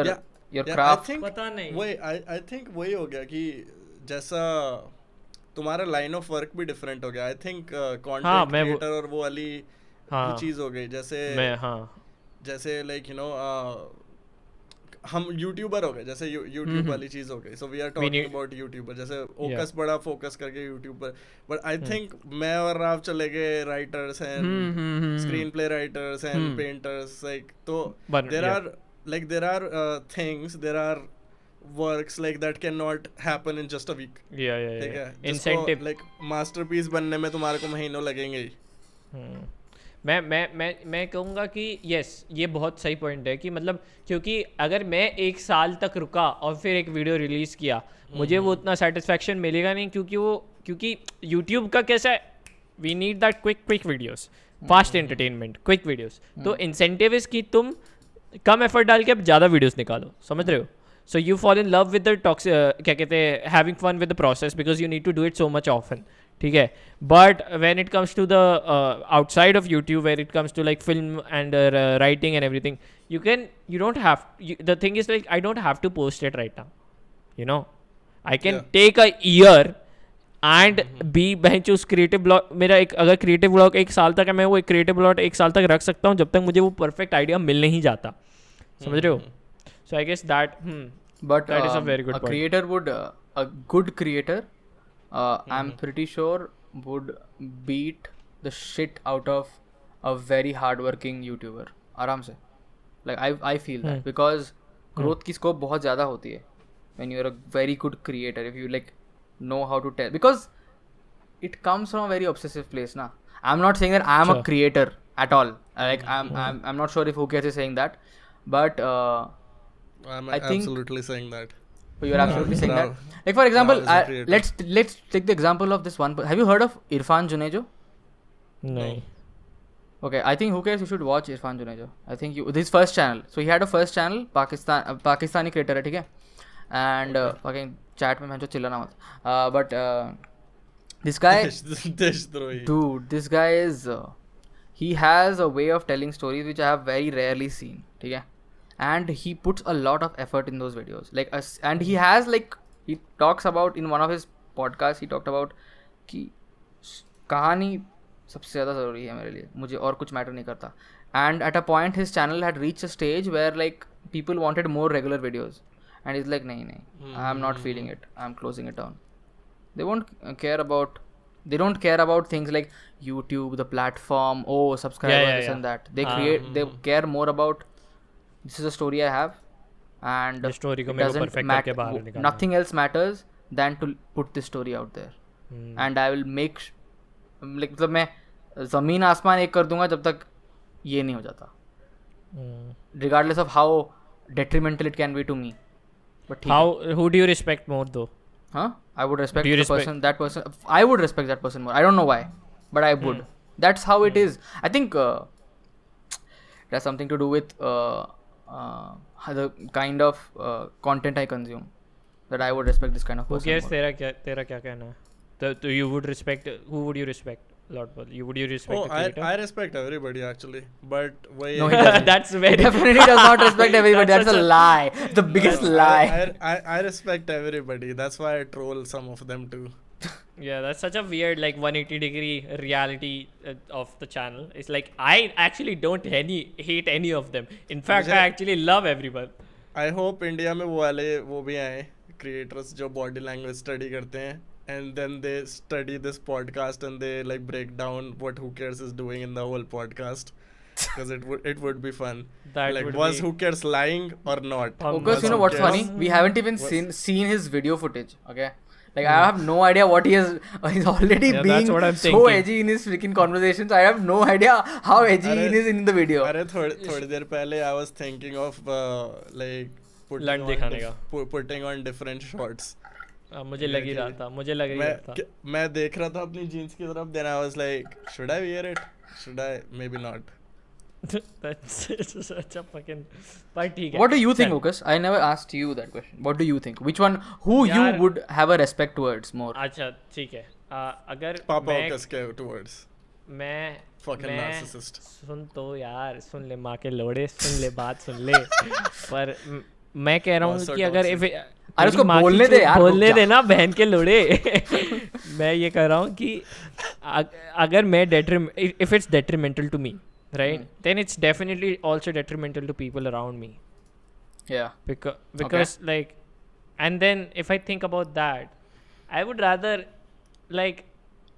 your I craft. think पता नहीं. वही I think वही हो गया कि जैसा तुम्हारा लाइन ऑफ वर्क भी डिफरेंट हो गया. आई थिंक कंटेंट क्रिएटर और वो वाली चीज हो गई. जैसे लाइक यू नो हम यूट्यूबर हो गए, जैसे यूट्यूब वाली चीज हो गई. So we are talking about YouTuber. जैसे ओकस बड़ा फोकस करके यूट्यूबर, बट आई थिंक मैं और राव चले गए writers and screen play writers and painters. Like तो there are things, there are works like that cannot happen in just a week. ठीक है, इंसेंटिव like masterpiece बनने में तुम्हारे को महीनों लगेंगे ही. मैं कहूँगा कि यस ये बहुत सही पॉइंट है कि मतलब क्योंकि अगर मैं 1 साल तक रुका और फिर एक वीडियो रिलीज़ किया, मुझे वो उतना सेटिस्फैक्शन मिलेगा नहीं, क्योंकि यूट्यूब का कैसा है, we need that quick videos, fast entertainment, quick videos. तो इंसेंटिव इज कि तुम कम एफर्ट डाल के अब ज़्यादा वीडियोस निकालो, समझ रहे हो. So you fall in love with the क्या कहते हैं, having fun with the process because you need to do it so much often. ठीक है. But when it comes to the outside of YouTube, where it comes to like film and writing and everything, you don't have, the thing is like I don't have to post it right now. You know, I can take a year and be bench creative blog. मेरा एक अगर creative blog 1 साल तक है, मैं वो एक creative blog 1 साल तक रख सकता हूँ जब तक मुझे वो परफेक्ट आइडिया मिल नहीं जाता. समझ रहे हो? So I guess that But that is a very good a point. creator would a good creator, I'm pretty sure would beat the shit out of a very hardworking YouTuber. आराम से. Like I feel that because growth की scope बहुत ज़्यादा होती है when you're a very good creator, if you like know how to tell, because it comes from a very obsessive place na. I'm not saying that I'm a creator at all. Like I'm not sure if Hukes is saying that, but I'm I think- absolutely saying that. so you're absolutely saying Now- that. Like for example, now is a creator. let's take the example of this one. Have you heard of Irfan Junejo? नहीं. Okay, I think who cares? You should watch Irfan Junejo. I think his first channel. So he had a first channel, Pakistani creator है, ठीक है? And fucking chat में मैं जो चिल्लाना मत. But this guy, Deshdrahi. dude, this guy is he has a way of telling stories which I have very rarely seen, ठीक है? And he puts a lot of effort in those videos. Like and he has like, he talks about in one of his podcasts, he talked about कि कहानी सबसे ज़्यादा ज़रूरी है मेरे लिए, मुझे और कुछ मैटर नहीं करता. And at a point his channel had reached a stage where like people wanted more regular videos, and he's like नहीं I am not feeling it, I am closing it down. They won't care about, they don't care about things like YouTube, the platform, subscribers, yeah, this yeah. and that. They they care more about, this is a story I have, and ये story को it मेरे को doesn't perfect mat- करके बाहर निकालना nothing else matters than to put this story out there. And I will make like, मतलब मैं ज़मीन आसमान एक कर दूंगा जब तक ये नहीं हो जाता, regardless of how detrimental it can be to me. But ठीक है. How, who do you respect more though? Huh? I would respect Do you the respect- person, that person. I would respect that person more. I don't know why, but I would. That's how it is. I think it has something to do with the kind of content I consume. That I would respect this kind of Who person cares? more. तेरा क्या कहना है? तो you would respect, who would you respect a lot more? Would you respect Oh, the creator? I respect everybody actually, but why? No, he doesn't. That's very He definitely does not respect everybody. That's a lie. The biggest lie. I respect everybody. That's why I troll some of them too. Yeah, that's such a weird like 180-degree reality of the channel. It's like I actually don't hate any of them. In fact, I actually love everyone. I hope India में वो भी आए creators जो body language study करते हैं, and then they study this podcast and they like break down what Who Cares is doing in the whole podcast, because it would be fun. That like would was be- Who Cares lying or not? Because Was you know Who what's Cares- funny? We haven't even seen his video footage. Okay, like I have no idea what he is. He's already Yeah, being that's what I'm so thinking. edgy in his freaking conversations. I have no idea how edgy he is in the video. अरे थोड़ी देर पहले I was thinking of like लंड दिखाने का. putting on different shots. मुझे लग ही रहा था. मुझे लग ही रहा था. मैं देख रहा था अपनी जीन्स की तरफ, then I was like, should I wear it? Should I? Maybe not. That's such a fucking. But ठीक है. What do you think, चल. Lucas? I never asked you that question. What do you think? Which one? Who you यार- would have a respect towards more? अच्छा ठीक है. अगर Papa मैं Ocas के towards. मैं Fucking मैं narcissist. सुन तो यार, सुन ले माँ के लोड़े, सुन ले बात सुन ले. पर मैं कह रहा हूँ Also कि अगर toxic. अरे उसको तेरी माँ की बोलने दे चूत यार, बोलने रुक जा. दे ना बहन के लोड़े. मैं ये कह रहा हूँ कि अगर मैं if it's detrimental to me, right, then it's definitely also detrimental to people around me. Yeah. Because like, and then if I think about that, I would rather like,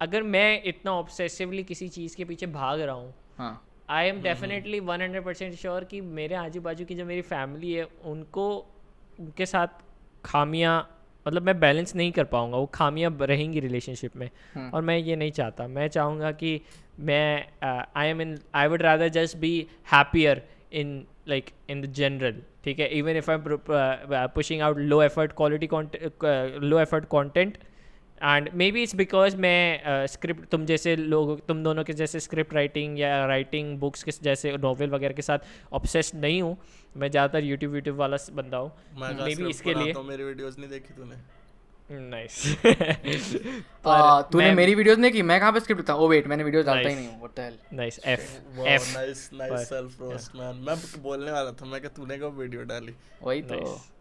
अगर मैं इतना obsessively किसी चीज़ के पीछे भाग रहा हूँ, हाँ. आई एम डेफिनेटली 100% श्योर कि मेरे आजू बाजू की जो मेरी फैमिली है उनको उनके साथ खामियां, मतलब मैं बैलेंस नहीं कर पाऊँगा, वो खामियां रहेंगी रिलेशनशिप में. और मैं ये नहीं चाहता. मैं चाहूँगा कि मैं I would rather just be happier in like in the general. ठीक है, even if I'm pushing out low effort content, and may be it's because मैं स्क्रिप्ट तुम जैसे लोग, तुम दोनों के जैसे स्क्रिप्ट राइटिंग या राइटिंग बुक्स के जैसे नॉवल वगैरह के साथ ऑब्सेस्ड नहीं हूँ. मैं ज़्यादातर यूट्यूब वाला बंदा हूँ. मैं मे बी इसके लिए. मेरी वीडियोस नहीं देखी तूने? नाइस. तूने मेरी वीडियोस नहीं की, मैं कहाँ पे स्क्रिप्ट लिखता हूँ? ओ वेट, मैंने वीडियोस डालता ही नहीं हूँ. What the hell. Nice. F nice self roast man. मैं बोलने वाला था, मैं कि तूने कब वीडियो डाली? वही तो. Nice.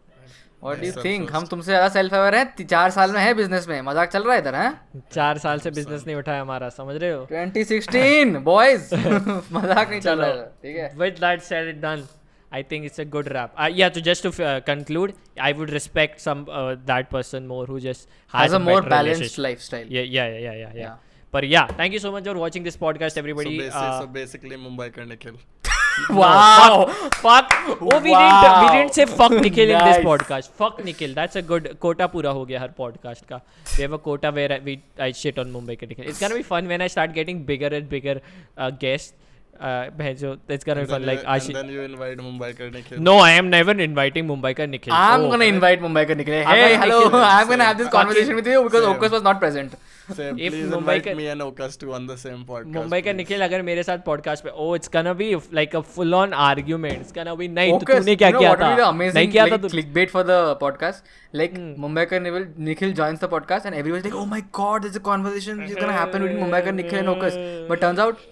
What do you think? हम तुमसे ज्यादा सेल्फ अवेयर हैं. 4 साल में है बिजनेस में. मजाक चल रहा है इधर, हैं? 4 साल से बिजनेस नहीं उठाया हमारा, समझ रहे हो? 2016 बॉयज. मजाक नहीं चल रहा है, ठीक है? With that said and done, I think it's a good wrap. Yeah, so just to conclude, I would respect that person more who just has a more better balanced relationship. lifestyle. Yeah. But yeah, thank you so much for watching this podcast, everybody. So basically Mumbai ka Nikhil. Wow. Fuck. Oh, we didn't say fuck Nikhil in this podcast. Fuck Nikhil. That's a good quota. पूरा हो गया हर podcast का. We have a quota where I shit on Mumbai ka Nikhil. It's gonna be fun when I start getting bigger and bigger guests. It's gonna be fun. Like and then you invite Mumbai ka Nikhil. No, I am never inviting Mumbai ka Nikhil. I'm gonna invite Mumbai ka Nikhil. Hey, hello. I'm gonna have this conversation with you because Okus was not present. Same. If Please Mumbai invite ka- me and Okas to on the same podcast. Mumbai का please. Nikhil अगर मेरे साथ podcast पे, oh it's gonna be like a full on argument. It's gonna be नहीं तो Okus, तूने क्या you know किया what था? will be the नहीं amazing किया था like, तू. clickbait for the podcast? Like Mumbai ka Nikhil joins the podcast and everyone's like, oh my god, there's a conversation which is gonna happen between Mumbai ka Nikhil and Okus. But turns out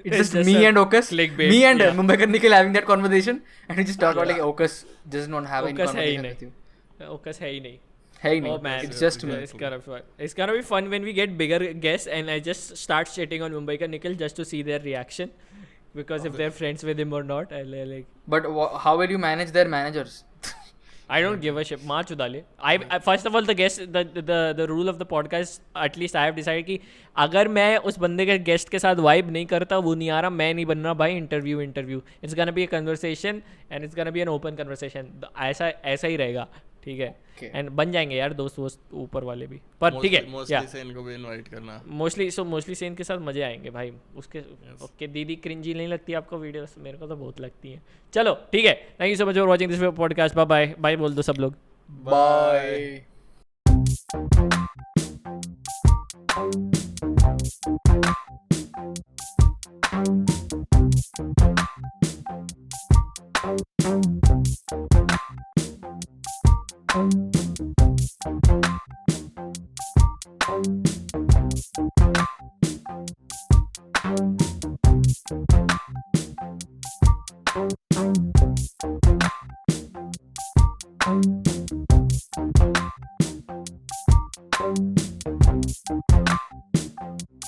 it's just me a and Okus. clickbait, Me and yeah. Mumbai ka Nikhil having that conversation and we just talk about like Okus does not have any Okus है ही conversation with you. नहीं. Okus है ही नहीं. Hey, Oh man, it's just me. It's gonna be fun. It's gonna be fun when we get bigger guests and I just start shitting on Mumbai ka Nikhil just to see their reaction, because if they're friends with him or not, I'll like. But how will you manage their managers? I don't give a shit. मार चुदा ले. I first of all the rule of the podcast, at least I have decided कि अगर मैं उस बंदे के guest के साथ वाइब नहीं करता, वो नहीं आ रहा, मैं नहीं बन रहा भाई. Interview it's gonna be a conversation and it's gonna be an open conversation. ऐसा ही रहेगा, ठीक है? एंड बन जाएंगे यार दोस्त ऊपर वाले भी, पर ठीक है. Mostly से इनको भी invite करना. मोस्टली से इनके साथ मजे आएंगे भाई. उसके दीदी क्रिंजी नहीं लगती आपको वीडियोस? मेरे को तो बहुत लगती है. चलो ठीक है. Thank you so much for watching this podcast. Bye bye बोल दो सब लोग. Bye.